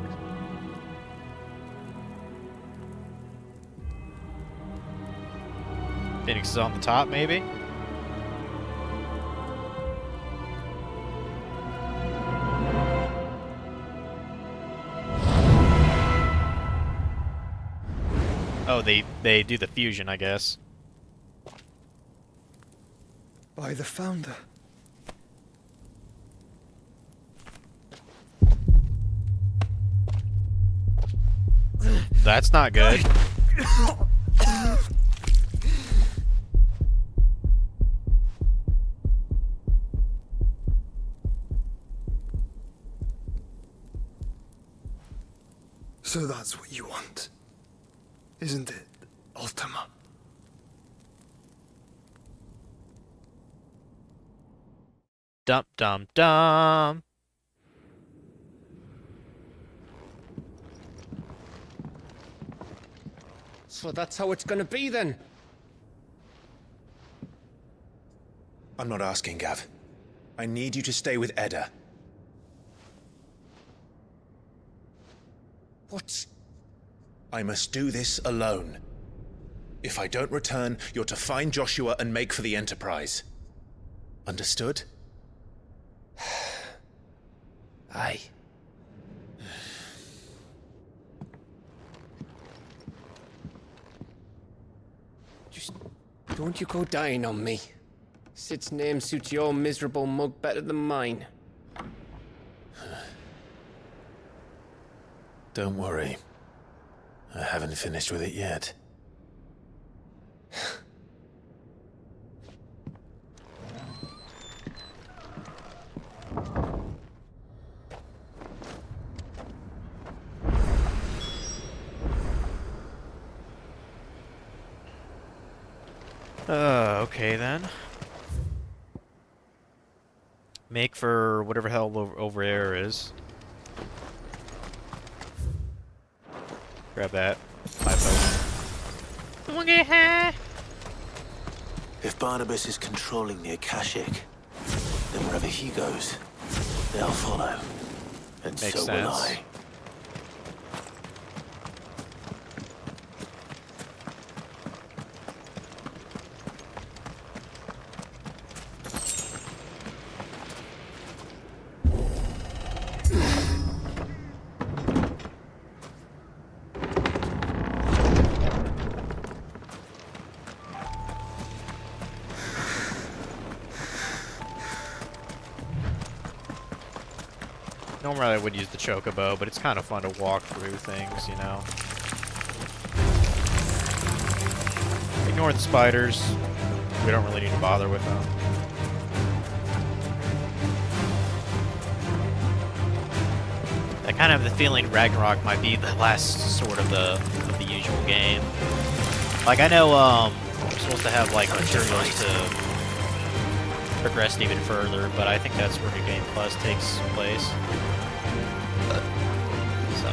Phoenix is on the top, maybe? Oh, they do the fusion, I guess. By the Founder. That's not good. So that's what you want, isn't it, Ultima? Dum dum dum. So that's how it's gonna be then? I'm not asking, Gav. I need you to stay with Edda. What? I must do this alone. If I don't return, you're to find Joshua and make for the Enterprise. Understood? Aye. Just don't you go dying on me. Sid's name suits your miserable mug better than mine. Don't worry. I haven't finished with it yet. Okay then. Make for whatever hell over there is. Grab that. 5 potion. If Barnabas is controlling the Akashic, then wherever he goes, they'll follow. And Makes so will sense. I. Normally I would use the chocobo, but it's kind of fun to walk through things, you know. Ignore the spiders. We don't really need to bother with them. I kind of have the feeling Ragnarok might be the last sort of the usual game. Like, I know we're supposed to have like materials to progress even further, but I think that's where New Game Plus takes place. So,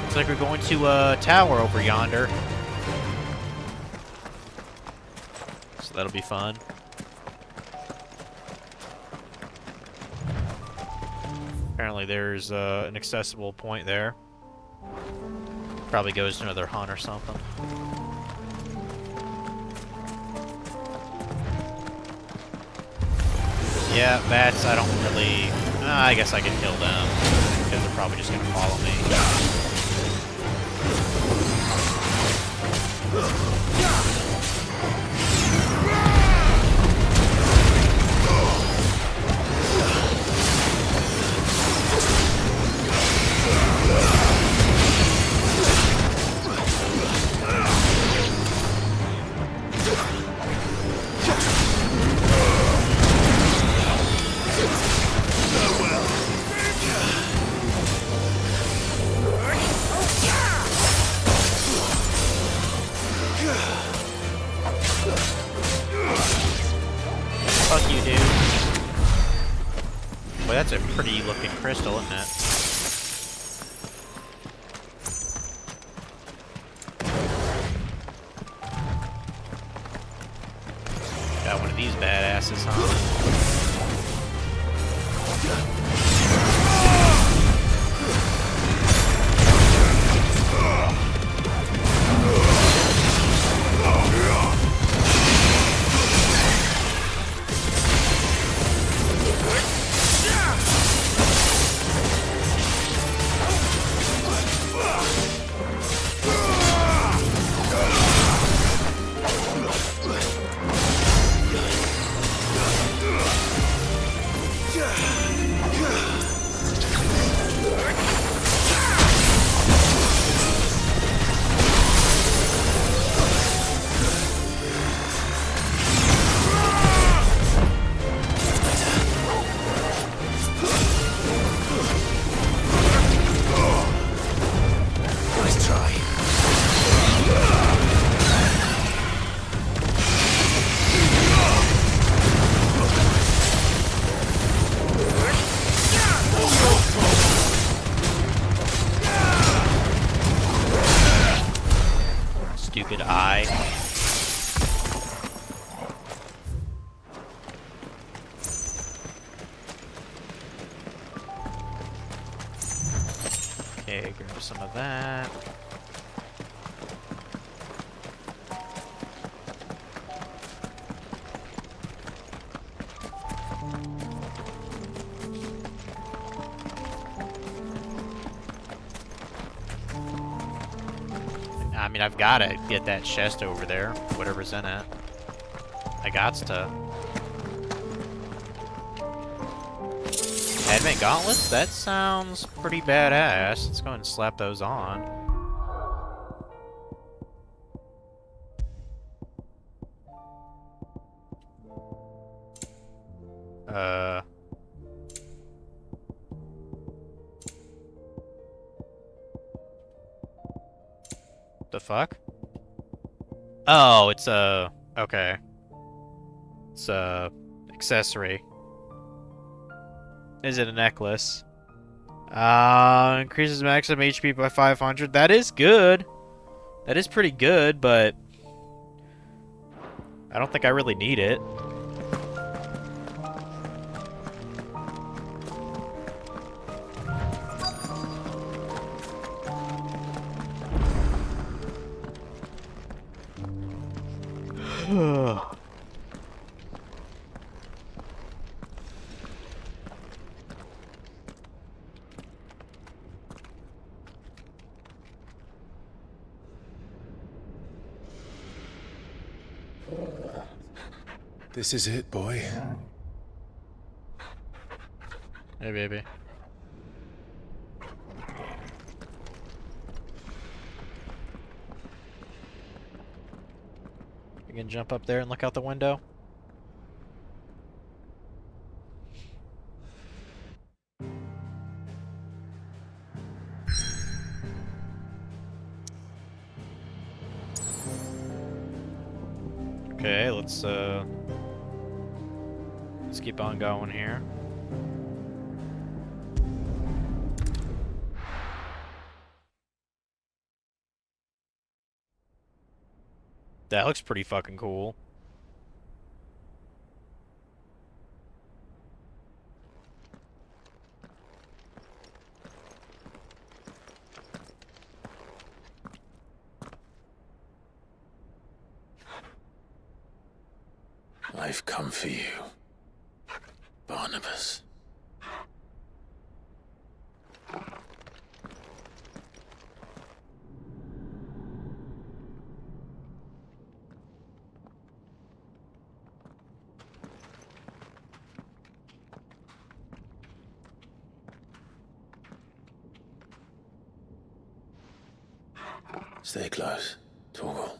looks like we're going to a tower over yonder. So that'll be fun. Apparently there's an accessible point there. Probably goes to another hunt or something. Yeah, bats, I don't really... I guess I can kill them, because they're probably just gonna follow me. Fuck you, dude. Boy, that's a pretty looking crystal, isn't it? Got one of these badasses, huh? Stupid eye. Okay, grab some of that. I mean, I've got to get that chest over there, whatever's in it. I gots to. Advent gauntlets? That sounds pretty badass. Let's go ahead and slap those on. The fuck? Oh, it's a... okay. It's a... accessory. Is it a necklace? Increases maximum HP by 500. That is good. That is pretty good, but... I don't think I really need it. This is it, boy. Hey, baby. You can jump up there and look out the window. Okay, let's keep on going here. That looks pretty fucking cool. I've come for you, Barnabas. Stay close, Torgal.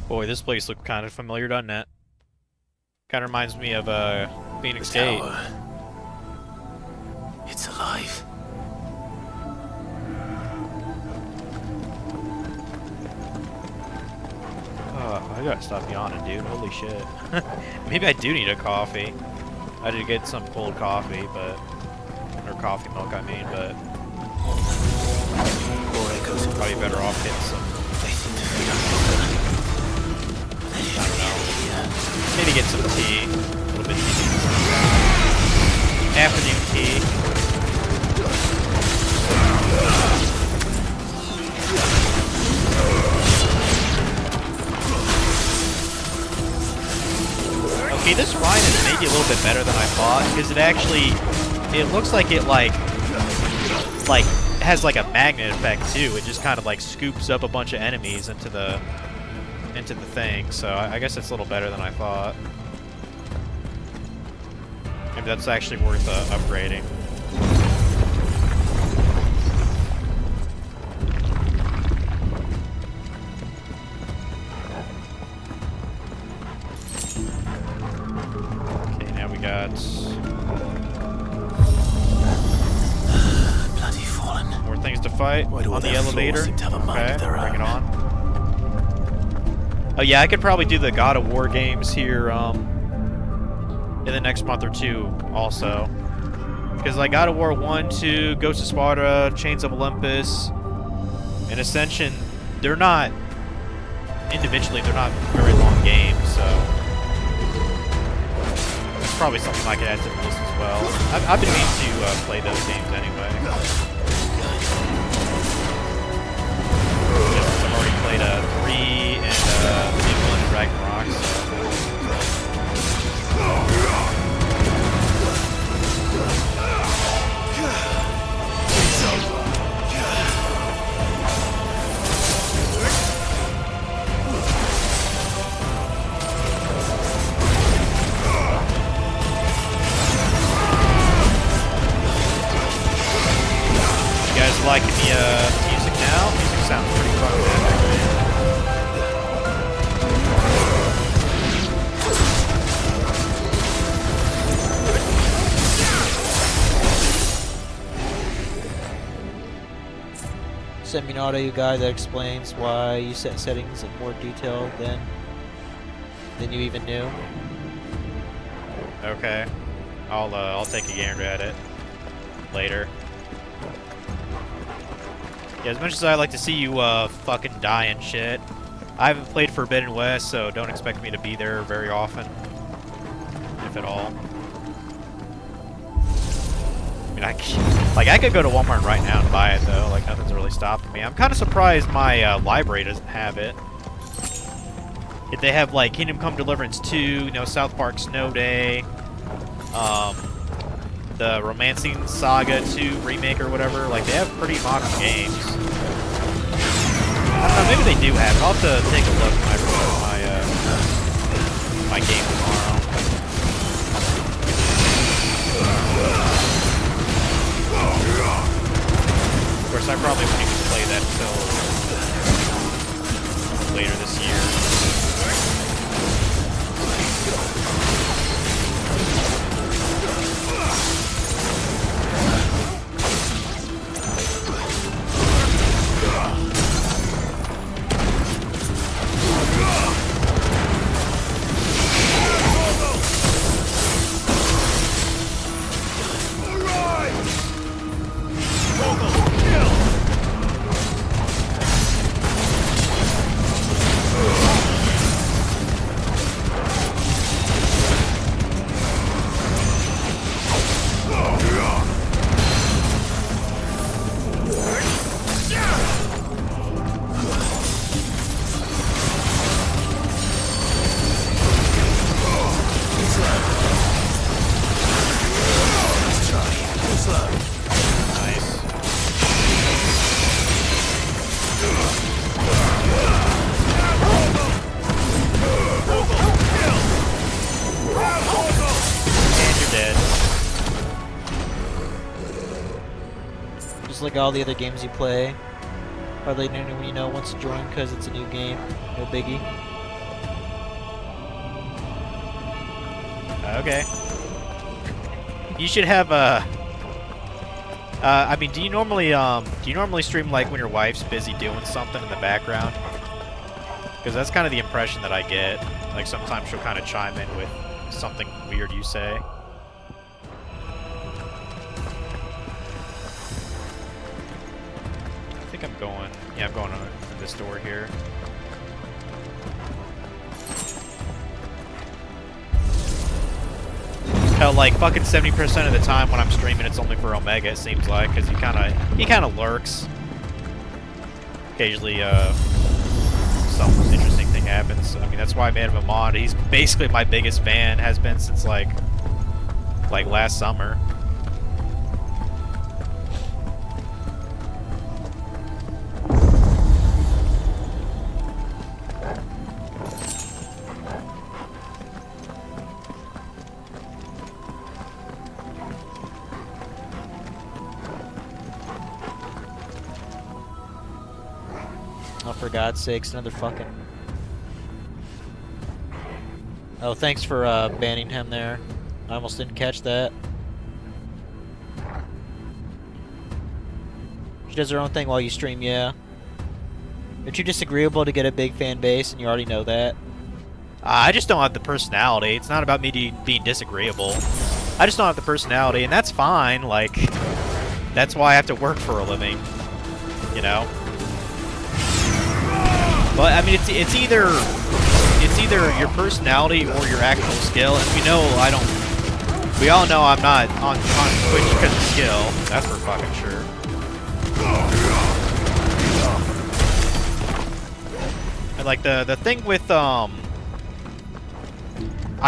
Boy, this place looked kind of familiar, doesn't it? Kind of reminds me of Phoenix The Gate. tower. It's alive. Oh, I gotta stop yawning, dude. Holy shit. Maybe I do need a coffee. I did get some cold coffee, but... Or coffee milk, I mean, but... More echoes of Probably better off getting some... They seem to feed on hunger. I don't know. Maybe get some tea. A little bit tea. Afternoon tea. Okay, this Rhine is maybe a little bit better than I thought, because it actually, it looks like it like has like a magnet effect too. It just kind of like scoops up a bunch of enemies into the thing. So I guess it's a little better than I thought. Maybe that's actually worth upgrading. Got Bloody fallen. more things to fight Why do all on the their elevator. floors seem to have a mind Okay, of their bring it own? on. Oh yeah, I could probably do the God of War games here in the next month or two also. Because like God of War 1, 2, Ghost of Sparta, Chains of Olympus, and Ascension, they're not individually, they're not very long games, so probably something I could add to the list as well. I've been meaning to play those games anyway. Just since I've already played 3 and the new one, Ragnarok. Liking the music now? Music sounds pretty fucking epic, man. Send me an audio guide that explains why you set settings in more detail than you even knew. Okay, I'll take a gander at it later. Yeah, as much as I like to see you fucking die and shit, I haven't played Forbidden West, so don't expect me to be there very often, if at all. I mean, I could go to Walmart right now and buy it though. Like nothing's really stopping me. I'm kind of surprised my library doesn't have it. If they have like Kingdom Come Deliverance 2, you know, South Park Snow Day, the Romancing Saga 2 remake or whatever, like they have pretty modern games. I don't know, maybe they do have it. I'll have to take a look when I review my game tomorrow. Of course, I probably won't even play that until later this year. Like all the other games you play, are they new when you know once to join because it's a new game? No biggie. Okay. You should have a. I mean, do you normally stream like when your wife's busy doing something in the background? Because that's kind of the impression that I get. Like sometimes she'll kind of chime in with something weird you say. I'm going on this door here. Hell, like fucking 70% of the time when I'm streaming, it's only for Omega. It seems like, because he kind of lurks. Occasionally, some interesting thing happens. I mean, that's why I made him a mod. He's basically my biggest fan. Has been since like last summer. For God's sakes, another fucking... Oh, thanks for banning him there. I almost didn't catch that. She does her own thing while you stream, yeah. Aren't you disagreeable to get a big fan base, and you already know that? I just don't have the personality. It's not about me being disagreeable. I just don't have the personality, and that's fine. Like, that's why I have to work for a living. You know? But I mean, it's either your personality or your actual skill, and we all know I'm not on Twitch because of skill. That's for fucking sure. And like the thing with I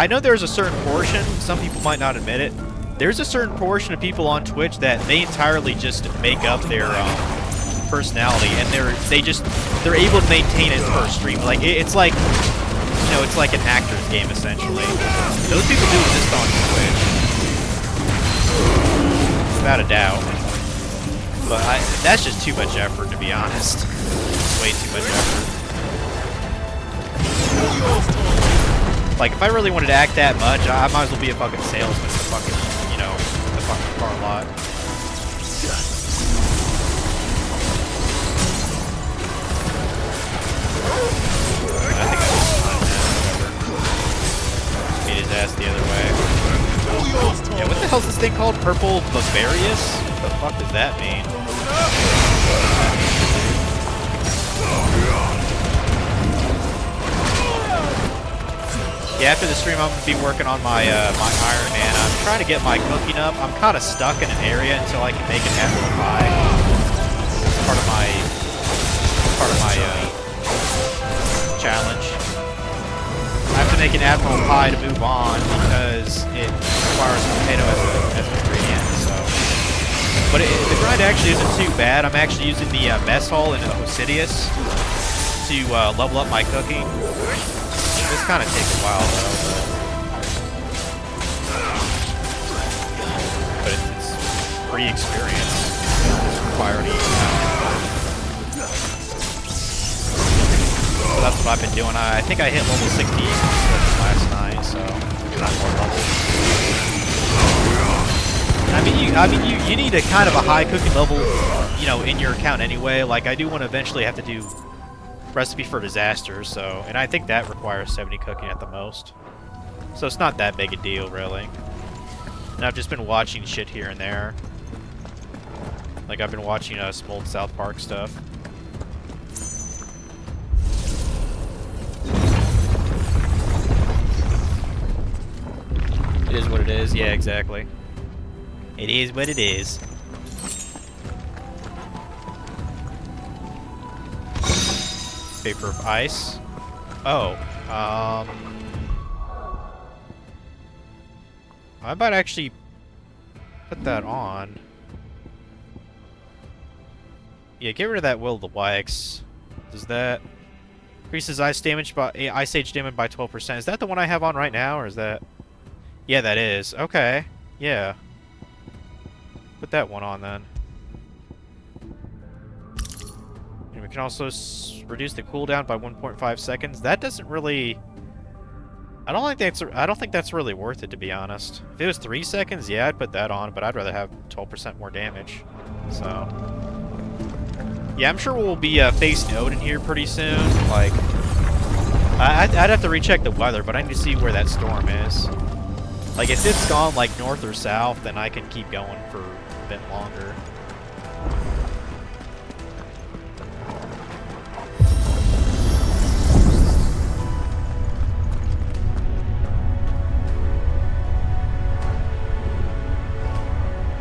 know there's a certain portion. Some people might not admit it. There's a certain portion of people on Twitch that they entirely just make up their personality, and they're able to maintain it per stream. Like it's like, you know, it's like an actor's game essentially. Those people do exist on Twitch, without a doubt. But that's just too much effort, to be honest. Way too much effort. Like if I really wanted to act that much, I might as well be a fucking salesman in the fucking, you know, the fucking car lot. I think I just beat his ass the other way. Yeah, what the hell is this thing called? Purple Bavarius? What the fuck does that mean? Yeah, after the stream, I'm gonna be working on my my Iron Man. I'm trying to get my cooking up. I'm kind of stuck in an area until I can make an apple pie. It's part of my challenge. I have to make an apple pie to move on because it requires a potato as an ingredient. So, but the grind actually isn't too bad. I'm actually using the mess hall in Hosidius to level up my cooking. This kind of takes a while though, but it's free experience. It doesn't require any so that's what I've been doing. I think I hit level 60 last night, so not more levels. I mean, you need a kind of a high cooking level, you know, in your account anyway. Like I do want to eventually have to do Recipe for Disaster, so, and I think that requires 70 cooking at the most. So it's not that big a deal, really. And I've just been watching shit here and there. Like I've been watching some old South Park stuff. It is what it is. Yeah, exactly. It is what it is. Paper of ice. Oh, I might actually put that on. Yeah, get rid of that Will of the Wax. Does that increases ice age damage by 12%? Is that the one I have on right now, or is that? Yeah, that is. Okay. Yeah. Put that one on then. And we can also reduce the cooldown by 1.5 seconds. That doesn't really. I don't think that's really worth it, to be honest. If it was 3 seconds, yeah, I'd put that on, but I'd rather have 12% more damage. So, yeah, I'm sure we'll be facing Odin here pretty soon. Like, I'd have to recheck the weather, but I need to see where that storm is. Like, if it's gone like north or south, then I can keep going for a bit longer.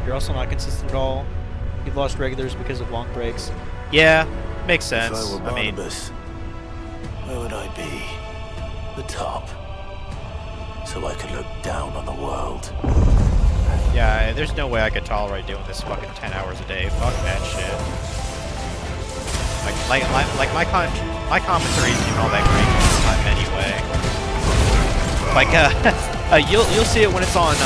You're also not consistent at all. You've lost regulars because of long breaks. Yeah, makes sense. If I were Barnabas, where would I be? The top. So I could look down on the world. Yeah, there's no way I could tolerate doing this fucking 10 hours a day. Fuck that shit. Like my commentary isn't even all that great most of the time anyway. Like you'll see it when it's on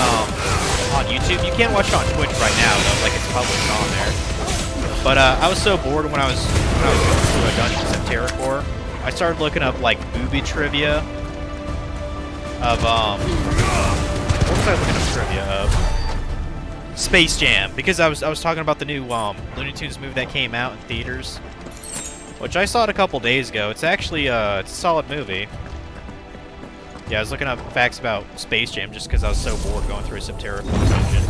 YouTube. You can't watch it on Twitch right now though, like it's published on there. But I was so bored when I was going through a Dungeons of Terracore. I started looking up like booby trivia of what was I looking up trivia of? Space Jam, because I was talking about the new Looney Tunes movie that came out in theaters, which I saw it a couple days ago. It's actually it's a solid movie. Yeah, I was looking up facts about Space Jam just because I was so bored going through a Subterracore dungeon.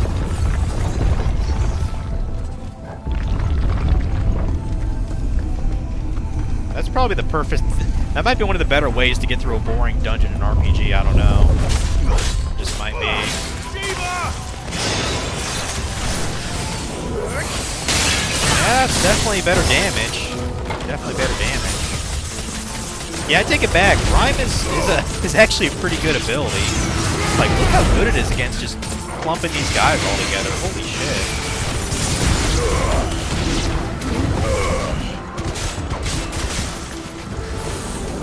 That's probably the perfect. That might be one of the better ways to get through a boring dungeon in RPG. I don't know. Just might be. Yeah, it's definitely better damage. Definitely better damage. Yeah, I take it back. Rhyme is actually a pretty good ability. Like, look how good it is against just clumping these guys all together. Holy shit.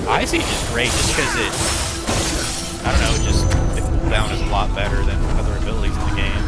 Ice Age is great just because it, I don't know, just the cooldown is a lot better than other abilities in the game.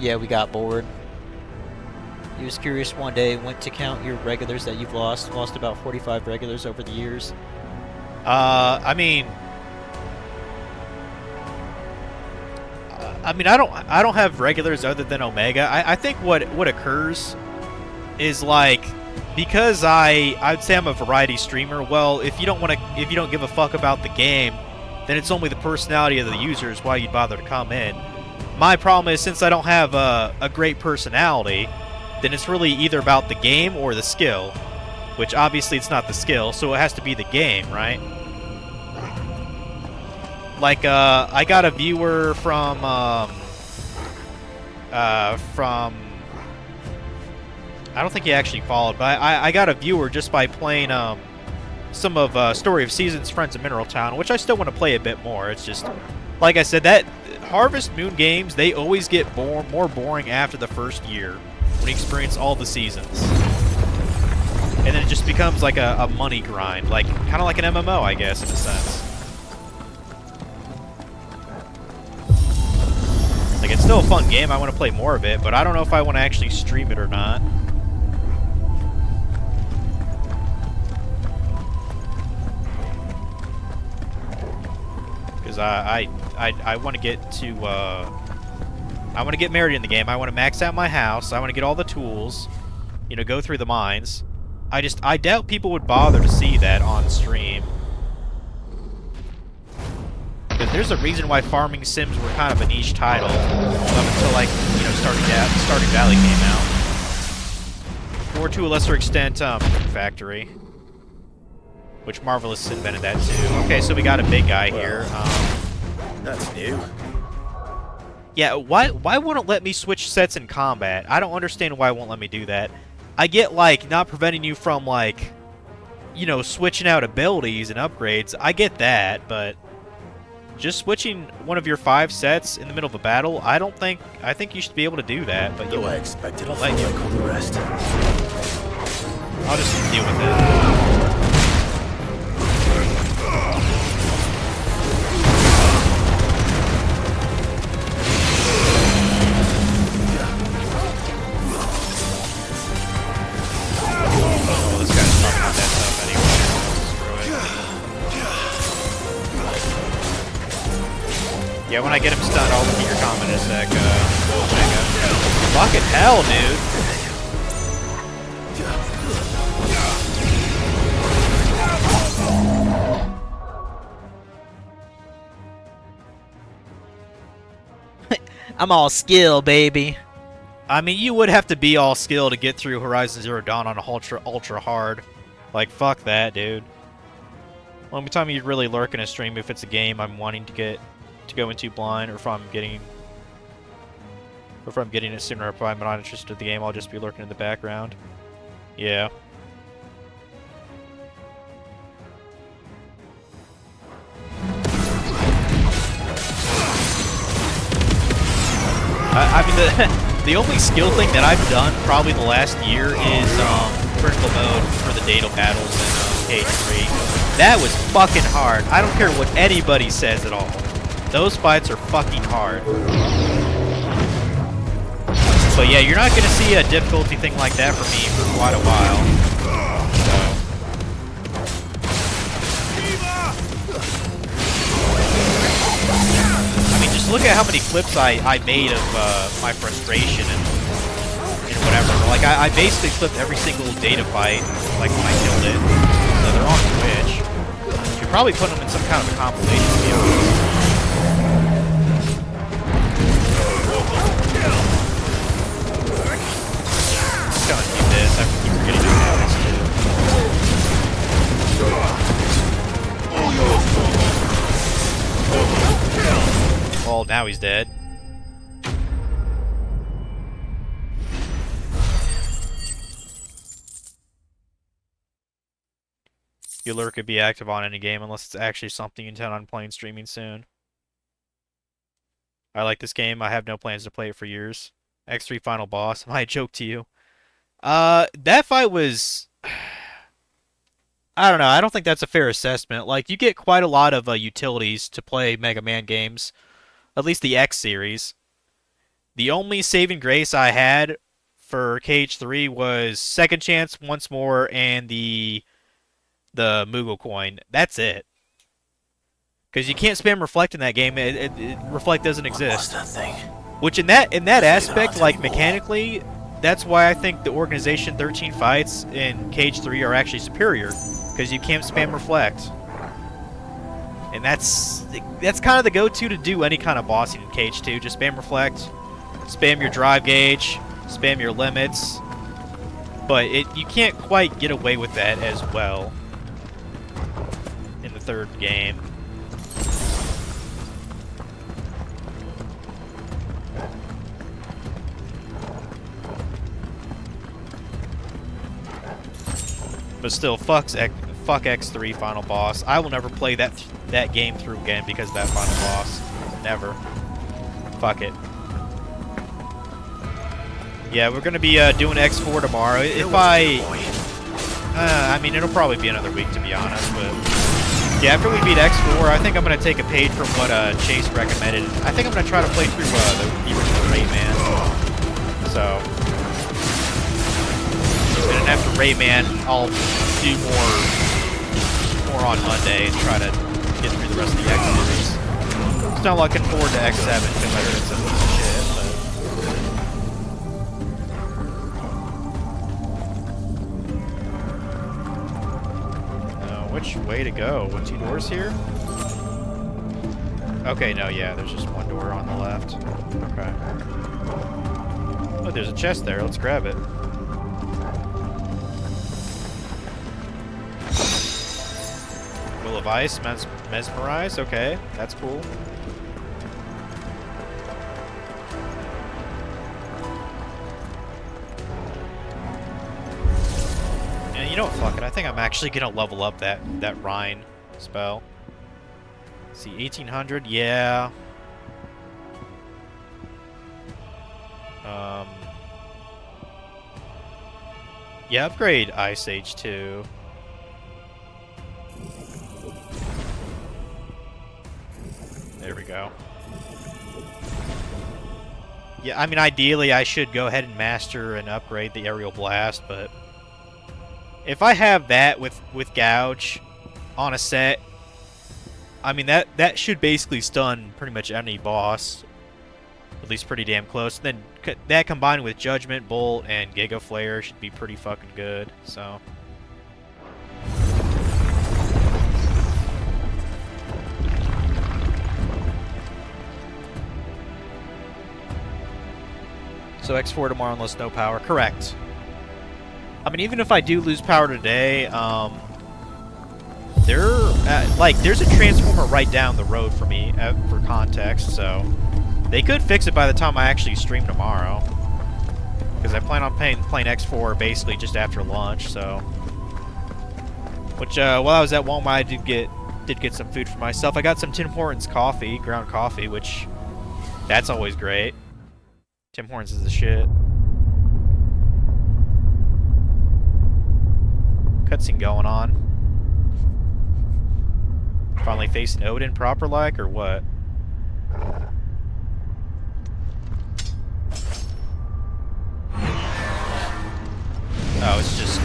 yeah, we got bored. He was curious one day, went to count your regulars that you've lost. Lost about 45 regulars over the years. I mean, I don't have regulars other than Omega. I think what occurs is like, because I'd say I'm a variety streamer. Well, if you don't give a fuck about the game, then it's only the personality of the users why you'd bother to come in. My problem is, since I don't have a great personality, then it's really either about the game or the skill, which obviously it's not the skill, so it has to be the game, right? Like, I got a viewer from I don't think he actually followed, but I got a viewer just by playing some of Story of Seasons, Friends of Mineral Town, which I still want to play a bit more. It's just, like I said, that Harvest Moon games, they always get more boring after the first year when you experience all the seasons. And then it just becomes like a money grind, like kind of like an MMO, I guess, in a sense. Like, it's still a fun game. I want to play more of it, but I don't know if I want to actually stream it or not. Because I want to get to I want to get married in the game. I want to max out my house. I want to get all the tools. You know, go through the mines. I doubt people would bother to see that on stream. Because there's a reason why farming sims were kind of a niche title up until, like, you know, Stardew Valley came out. Or to a lesser extent, Factory. Which Marvelous invented that too. Okay, so we got a big guy here. That's new. Yeah, why won't it let me switch sets in combat? I don't understand why it won't let me do that. I get, like, not preventing you from, like, you know, switching out abilities and upgrades. I get that, but just switching one of your 5 sets in the middle of a battle, I think you should be able to do that, but you I expected won't let you. like all the rest. I'll just deal with it. Oh, this guy's probably not that tough anyway. Screw it. Yeah, when I get him stunned, I'll look at your comment in a sec, Omega. Fucking hell, dude! I'm all skill, baby. I mean, you would have to be all skill to get through Horizon Zero Dawn on a ultra hard. Like, fuck that, dude. Only time you'd really lurk in a stream if it's a game I'm wanting to go into blind, or if I'm getting it sooner. If I'm not interested in the game, I'll just be lurking in the background. Yeah. I mean, the only skill thing that I've done probably the last year is critical mode for the data battles in K3. That was fucking hard. I don't care what anybody says at all. Those fights are fucking hard. But yeah, you're not gonna see a difficulty thing like that for me for quite a while. I mean, just look at how many clips I made of my frustration and whatever. Like, I basically clipped every single data fight, like, when I killed it. So they're on Twitch. You could probably put them in some kind of a compilation, to be honest. I'm just gonna keep this. I keep forgetting to do this, too. Oh, now he's dead. Your lure could be active on any game unless it's actually something you intend on playing streaming soon. I like this game. I have no plans to play it for years. X3 final boss. I joke to you. That fight was... I don't know. I don't think that's a fair assessment. Like, you get quite a lot of utilities to play Mega Man games. At least the X series. The only saving grace I had for KH3 was second chance once more and the Moogle coin. That's it. Because you can't spam reflect in that game. Reflect doesn't exist. What's that thing? Which in that aspect, like mechanically, that's why I think the Organization 13 fights in KH3 are actually superior. Because you can't spam reflect. And that's kind of the go-to to do any kind of bossing in KH2. Just spam reflect, spam your drive gauge, spam your limits. But you can't quite get away with that as well in the third game. But still, fuck X3 final boss. I will never play that game through again because of that final boss. Never. Fuck it. Yeah, we're gonna be doing X4 tomorrow. If I mean, it'll probably be another week to be honest. But yeah, after we beat X4, I think I'm gonna take a page from what Chase recommended. I think I'm gonna try to play through the original Rayman. So. And then after Rayman, I'll do more on Monday and try to get through the rest of the X series. Still looking forward to X7 because I heard it's a piece of shit. But which way to go? 2 doors here? Okay, no, yeah, there's just one door on the left. Okay. Oh, there's a chest there. Let's grab it. Will of Ice, Mesmerize, okay, that's cool. Yeah, you know what, fuck it, I think I'm actually gonna level up that Rhine spell. Let's see, 1800, yeah. Yeah, upgrade Ice Age 2. There we go. Yeah, I mean, ideally, I should go ahead and master and upgrade the Aerial Blast, but if I have that with Gouge on a set, I mean, that should basically stun pretty much any boss, at least pretty damn close. Then that combined with Judgment, Bolt, and Giga Flare should be pretty fucking good, so... So X4 tomorrow unless no power. Correct. I mean, even if I do lose power today, there's a transformer right down the road for me, for context, so they could fix it by the time I actually stream tomorrow. Because I plan on playing X4 basically just after lunch, so... Which, while I was at Walmart, I did get some food for myself. I got some Tim Hortons coffee, ground coffee, which... That's always great. Tim Hortons is the shit. Cutscene going on. Finally facing Odin proper like, or what? Oh, it's just...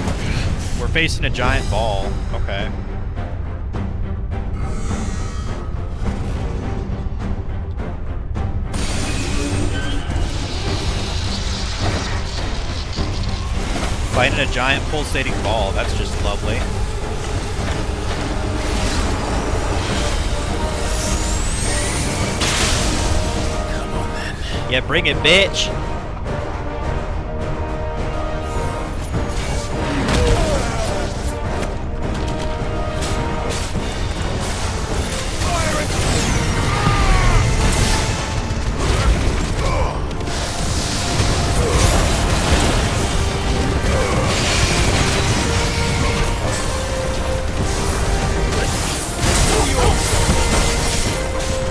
We're facing a giant ball. Okay. Fighting a giant pulsating ball, that's just lovely. Come on then. Yeah, bring it, bitch!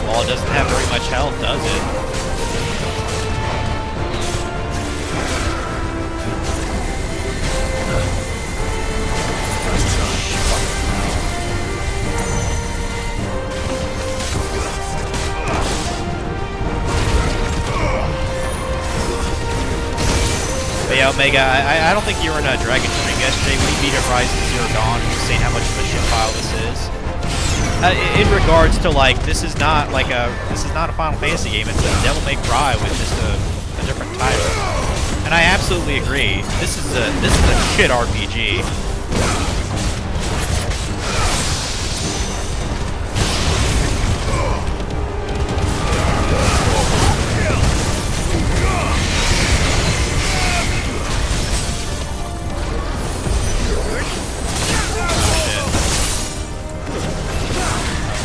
Well, it doesn't have very much health, does it? Omega, I don't think you were in a Dragon stream yesterday when you beat Horizon Zero Dawn. You were saying how much of a shit pile this is. In regards to like, this is not a Final Fantasy game. It's a Devil May Cry with just a different title. And I absolutely agree. This is a shit RPG.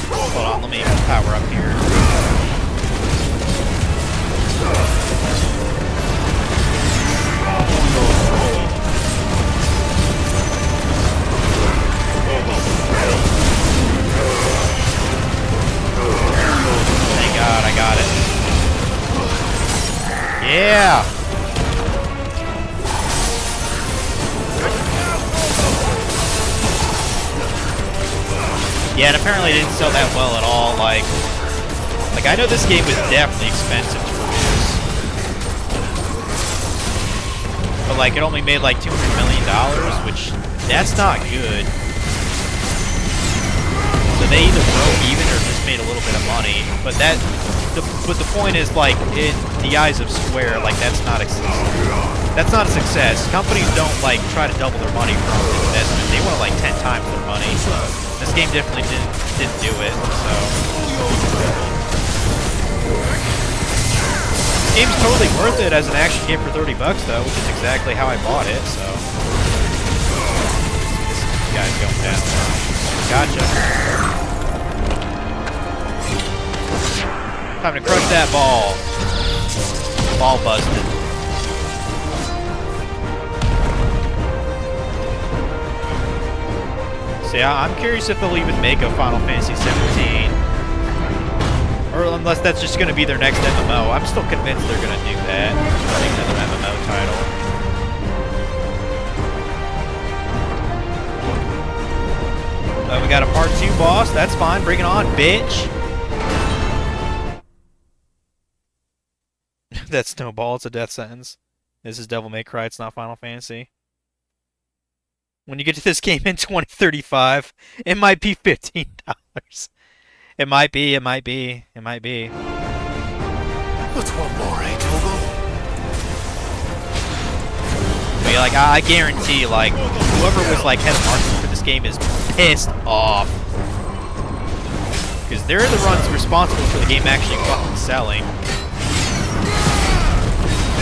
Hold on, let me power up here. Thank God, I got it. Yeah! Yeah, and apparently it didn't sell that well at all. Like I know this game was definitely expensive to produce, but like it only made like $200 million, which that's not good. So they either broke even or just made a little bit of money. But the point is, like, in the eyes of Square, like that's not a success. Companies don't like try to double their money from investment. They want to like 10 times their money. This game definitely didn't do it. So this game's totally worth it as an action game for $30 though, which is exactly how I bought it. So this guy's going down. Gotcha. Time to crush that ball. Ball busted. So yeah, I'm curious if they'll even make a Final Fantasy 17. Or unless that's just going to be their next MMO. I'm still convinced they're going to do that. Make another MMO title. We got a part 2 boss. That's fine. Bring it on, bitch. That snowball. It's a death sentence. This is Devil May Cry. It's not Final Fantasy. When you get to this game in 2035, it might be $15. It might be. It might be. It might be. What's one more, eh, Torgal? But yeah, like I guarantee, like whoever was like head of marketing for this game is pissed off because they're the ones responsible for the game actually fucking selling.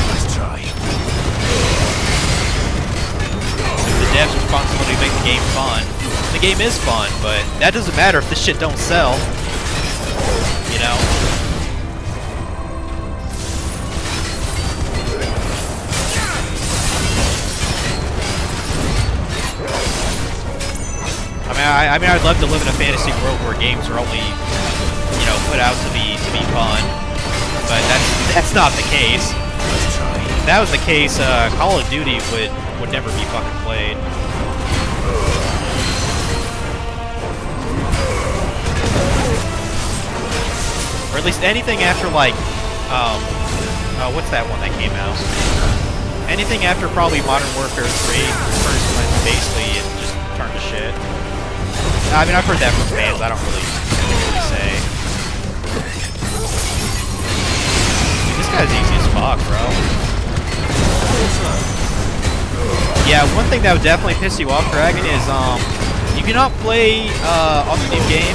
Let's try. The devs' responsibility to make the game fun. The game is fun, but that doesn't matter if this shit don't sell. You know? I mean, I'd love to live in a fantasy world where games are only, you know, put out to be fun, but that's not the case. If that was the case, Call of Duty would never be fucking played. Or at least anything after like, what's that one that came out? Anything after probably Modern Warfare 3, first when basically it just turned to shit. I mean, I've heard that from fans. I don't really say. Dude, this guy's easy as fuck, bro. Yeah, one thing that would definitely piss you off, Dragon, is you cannot play on the new game,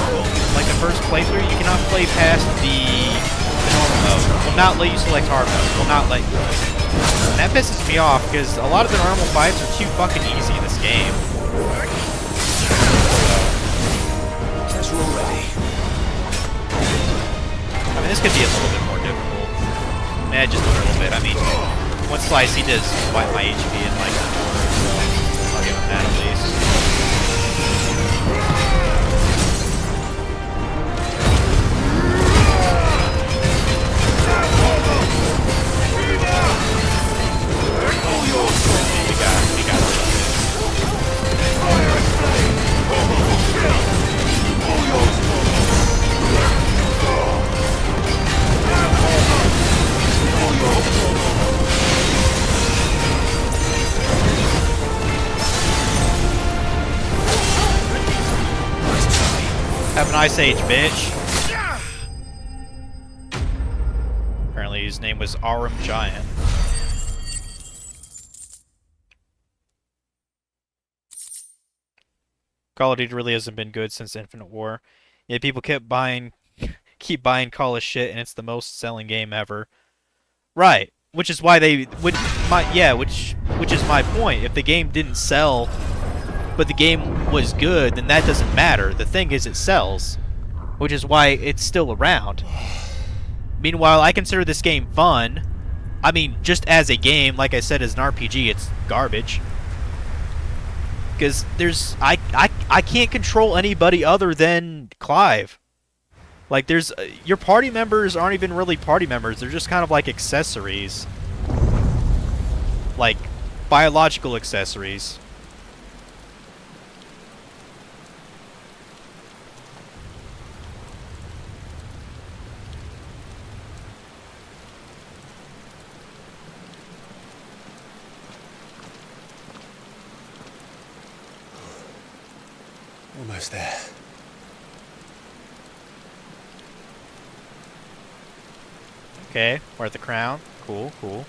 like the first playthrough. You cannot play past the normal mode. Will not let you select hard mode. Will not let you. And that pisses me off because a lot of the normal fights are too fucking easy in this game. I mean, this could be a little bit more difficult. Yeah, just a little bit. I mean, one slice he does wipe my HP and like, I'll give him that at least. We got it. Have an Ice Age, bitch. Apparently his name was Arum Giant. Call of Duty really hasn't been good since Infinite War. Yeah, people keep buying Call of shit, and it's the most selling game ever. Right, which is why which is my point. If the game didn't sell, but the game was good, then that doesn't matter. The thing is, it sells, which is why it's still around. Meanwhile, I consider this game fun. I mean, just as a game, like I said, as an RPG, it's garbage. Because I can't control anybody other than Clive. Like, your party members aren't even really party members. They're just kind of like accessories. Like, biological accessories. Almost there. Okay, we're at the crown. Cool, cool.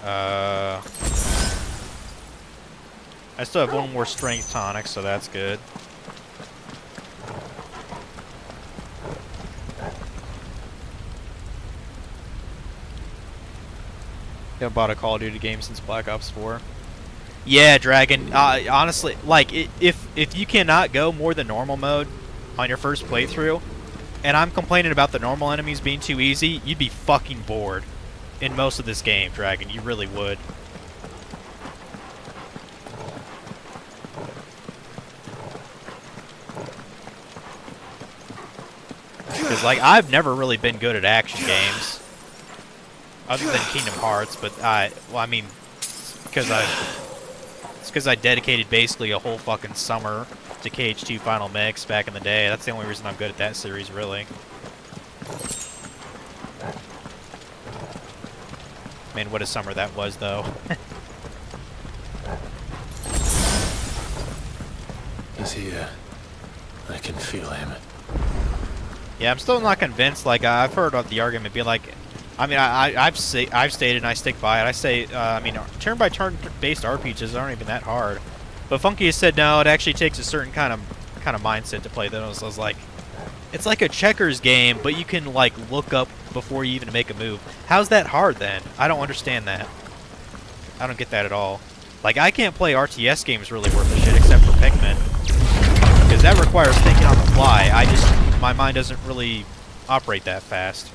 I still have one more strength tonic, so that's good. Haven't bought a Call of Duty game since Black Ops 4. Yeah, Dragon. Honestly, like, if you cannot go more than normal mode on your first playthrough, and I'm complaining about the normal enemies being too easy, you'd be fucking bored in most of this game, Dragon. You really would. Because, like, I've never really been good at action games. Other than Kingdom Hearts, but well, I mean, it's because I dedicated basically a whole fucking summer to KH2 Final Mix back in the day. That's the only reason I'm good at that series, really. Man, what a summer that was, though. He's here. I can feel him. Yeah, I'm still not convinced. Like, I've heard of the argument be like, I mean, I've stated and I stick by it. I say, I mean, turn-by-turn based RPGs aren't even that hard. But Funky has said no. It actually takes a certain kind of mindset to play those. I was like, it's like a checkers game, but you can like look up before you even make a move. How's that hard then? I don't understand that. I don't get that at all. Like, I can't play RTS games really worth a shit except for Pikmin, because that requires thinking on the fly. My mind doesn't really operate that fast.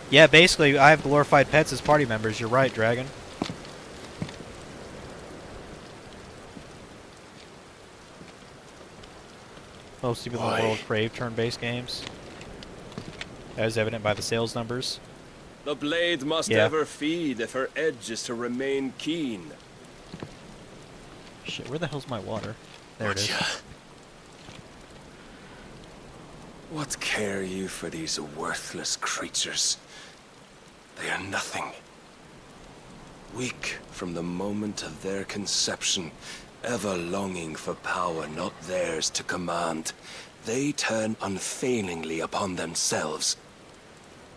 Yeah, basically, I have glorified pets as party members. You're right, Dragon. Most people in the world crave turn-based games, as evident by the sales numbers. The blade must ever feed if her edge is to remain keen. Shit, where the hell's my water? There it is. What care you for these worthless creatures? They are nothing. Weak from the moment of their conception, ever longing for power not theirs to command, they turn unfailingly upon themselves.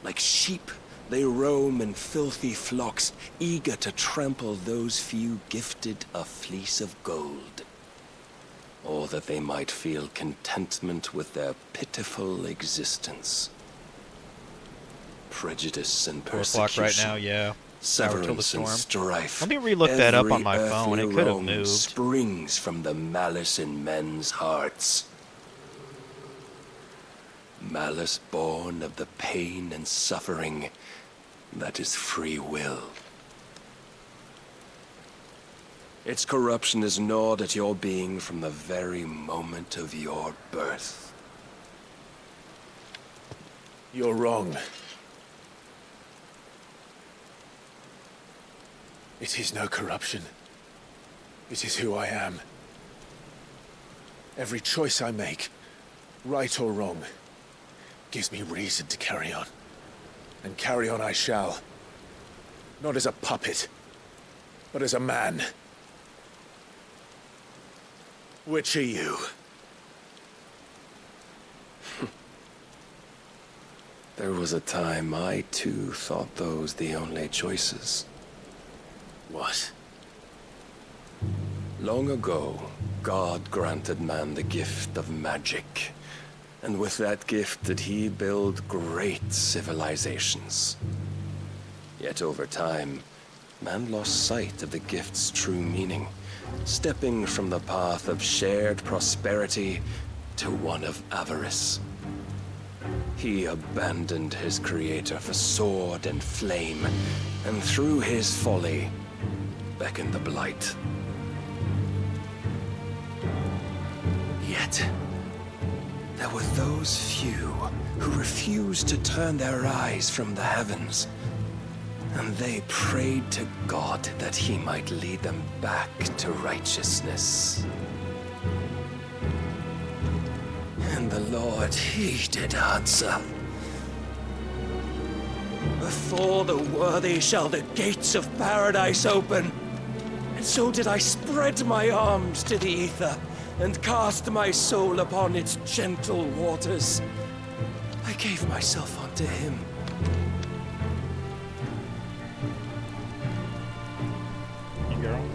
Like sheep, they roam in filthy flocks, eager to trample those few gifted a fleece of gold. Or that they might feel contentment with their pitiful existence. Prejudice and persecution. Right now, yeah. Severance and strife. Let me relook that up on my phone. It could have moved. Springs from the malice in men's hearts. Malice born of the pain and suffering that is free will. Its corruption is gnawed at your being from the very moment of your birth. You're wrong. It is no corruption. It is who I am. Every choice I make, right or wrong, gives me reason to carry on. And carry on I shall. Not as a puppet, but as a man. Which are you? There was a time I too thought those the only choices. What? Long ago, God granted man the gift of magic. And with that gift did he build great civilizations. Yet over time, man lost sight of the gift's true meaning, stepping from the path of shared prosperity to one of avarice. He abandoned his creator for sword and flame, and through his folly, beckoned the blight. Yet, there were those few who refused to turn their eyes from the heavens, and they prayed to God that he might lead them back to righteousness. And the Lord, he did answer. Before the worthy shall the gates of paradise open. And so did I spread my arms to the ether, and cast my soul upon its gentle waters. I gave myself unto him. You girl.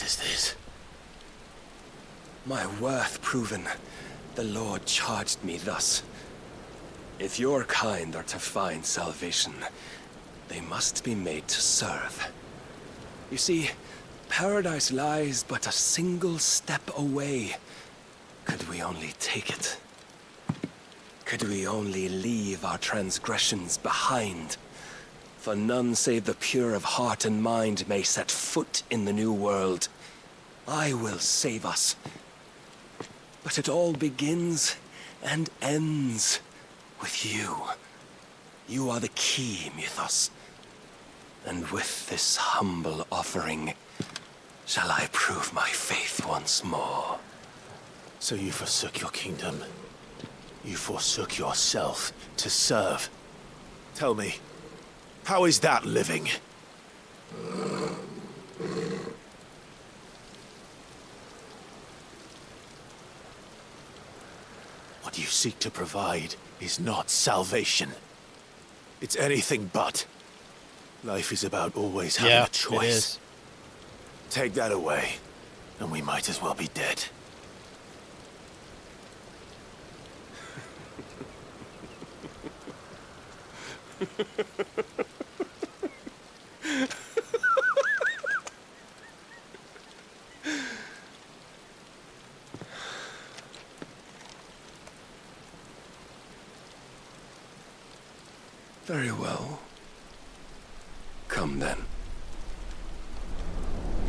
Is this? My worth proven, the Lord charged me thus. If your kind are to find salvation, they must be made to serve. You see, paradise lies but a single step away. Could we only take it? Could we only leave our transgressions behind? For none save the pure of heart and mind may set foot in the new world. I will save us. But it all begins and ends with you. You are the key, Mythos. And with this humble offering, shall I prove my faith once more. So you forsook your kingdom. You forsook yourself to serve. Tell me, how is that living? What you seek to provide is not salvation. It's anything but. Life is about always having a choice. It is. Take that away, and we might as well be dead. Very well. Come then.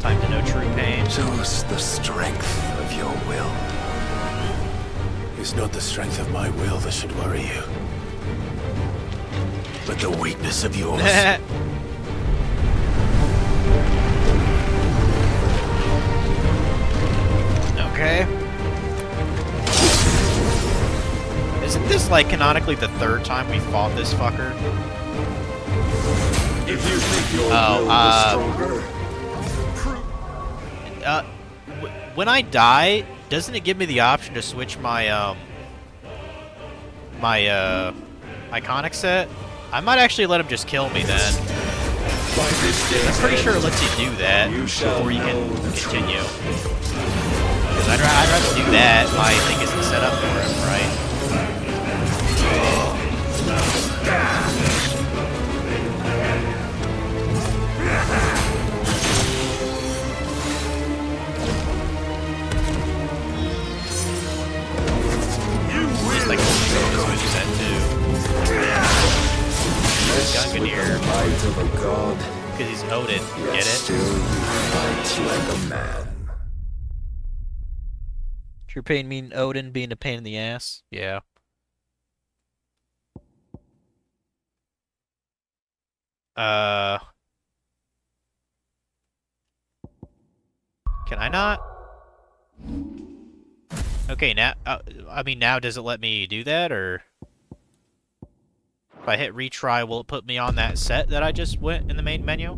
Time to know true pain. Show us the strength of your will. It's not the strength of my will that should worry you, but the weakness of yours. Okay. Isn't this like canonically the third time we fought this fucker? If you think your will is stronger. When I die, doesn't it give me the option to switch my iconic set? I might actually let him just kill me then. I'm pretty sure it lets you do that before you can continue. Because I'd rather do that. My thing isn't set up for him, right? Just like switch that too. Gunganir. Might of a god. Because he's Odin. Yet Get it? still you fight like a man. True pain mean Odin being a pain in the ass. Yeah. Can I not? Okay, now, I mean, now does it let me do that, or? If I hit retry, will it put me on that set that I just went in the main menu?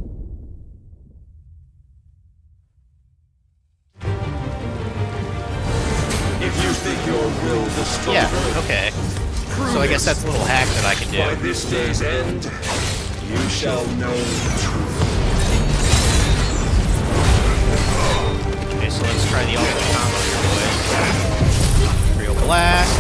If you think your will the stronger, Yeah, okay. So I guess that's a little hack that I can by do. this day's end, you shall know the truth. Okay, so let's try the ultimate combo here, boys. Real blast.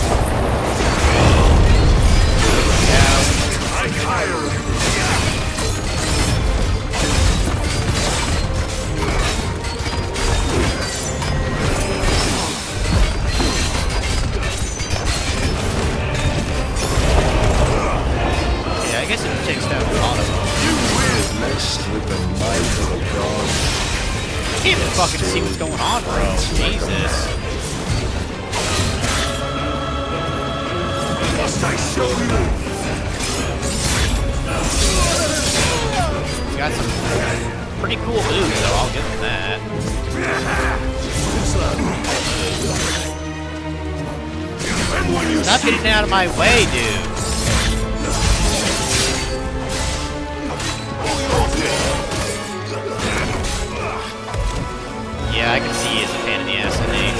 Yeah, I guess it takes down a lot of them. Blessed with the might of a god. I can't even fucking see what's going on, bro. Jesus. Must I show you? He's got some pretty cool moves, though. I'll give him that. Stop getting out of my way, dude. Yeah, I can see he is a pain in the ass, indeed.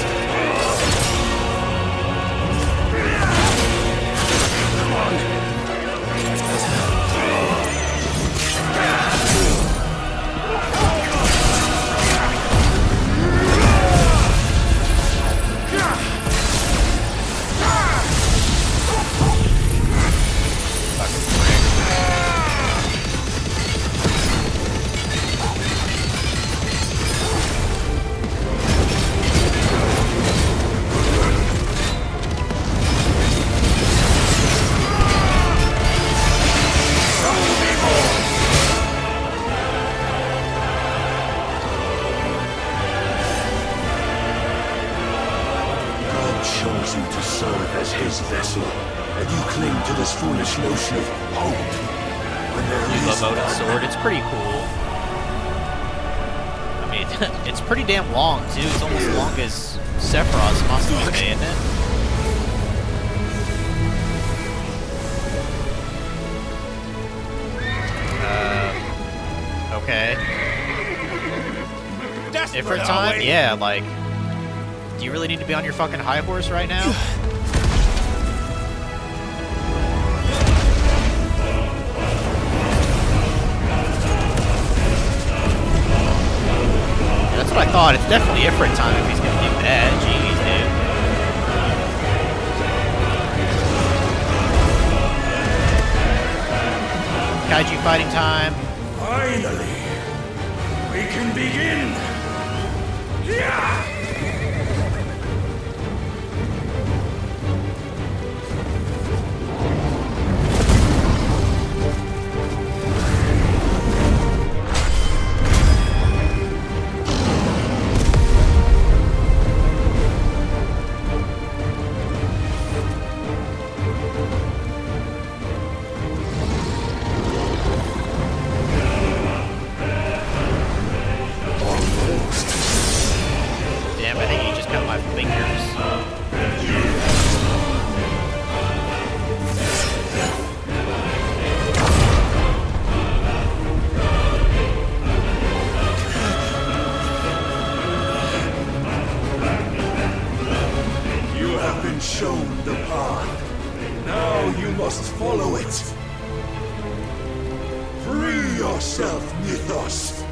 Chose you to serve as his vessel, and you cling to this foolish notion of hope. When there You is love Odin's sword. It's pretty cool. I mean, it's pretty damn long, too. It's almost as long as Sephiroth's Masamune, isn't it? Okay. Different time? Yeah, like... Do you really need to be on your fucking high horse right now? Yeah, that's what I thought. It's definitely Ifrit time if he's gonna do that. Jeez, dude. Kaiju fighting time. finally we can begin. Yeah! Damn, I think he just cut my fingers. You have been shown the path. Now you must follow it. Free yourself, Mythos.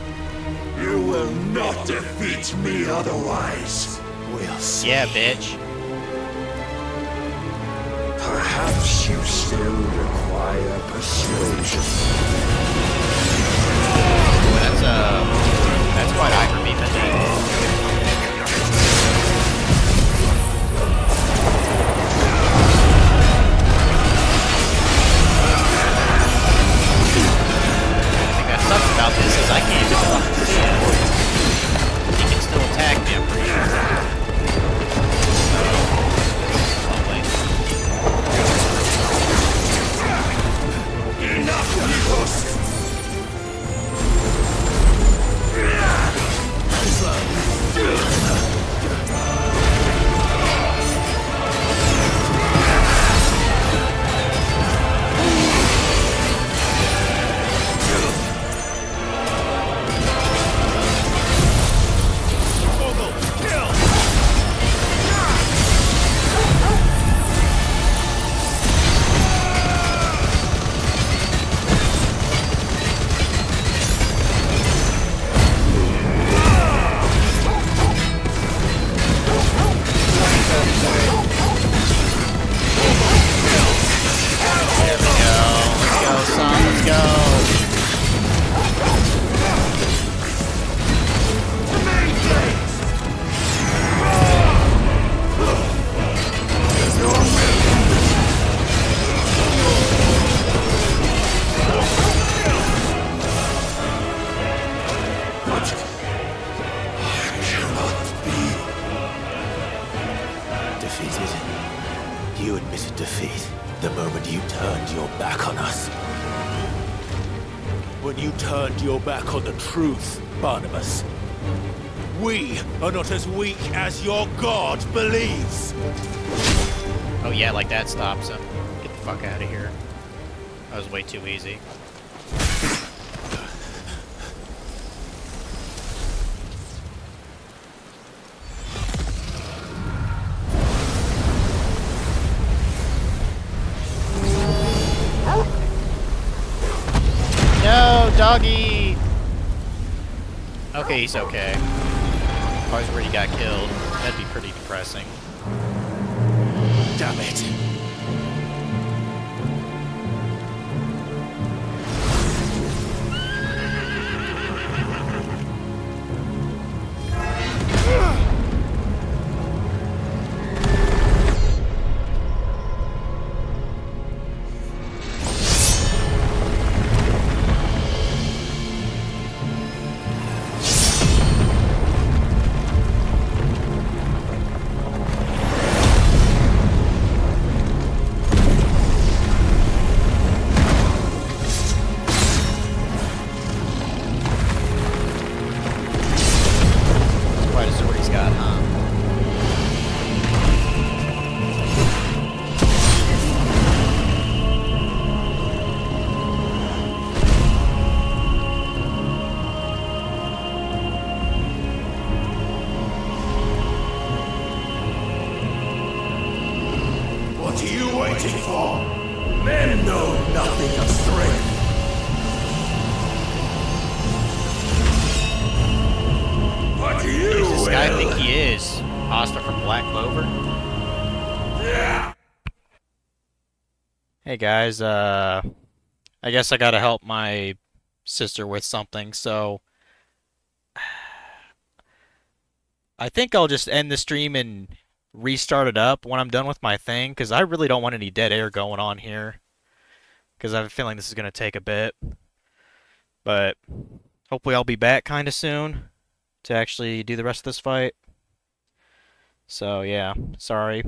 You will not defeat me otherwise. We'll see. Yeah, bitch. Perhaps you still require persuasion. That's quite high for me, but I think that sucks about this I can't even fucking see him. He can still attack me, I'm pretty sure. You admitted defeat the moment you turned your back on us. When you turned your back on the truth, Barnabas. We are not as weak as your god believes. Oh yeah, like that stops him. Get the fuck out of here. That was way too easy. No, doggy! Okay, he's okay. If I was where he got killed, that'd be pretty depressing. Damn it. What are you waiting for? Men know nothing of strength. What do you Who's this guy will? think he is? Asta from Black Clover? Yeah. Hey guys, I guess I gotta help my sister with something, so I think I'll just end the stream and restart it up when I'm done with my thing, because I really don't want any dead air going on here, because I have a feeling this is going to take a bit. But hopefully I'll be back kind of soon to actually do the rest of this fight. So yeah, sorry.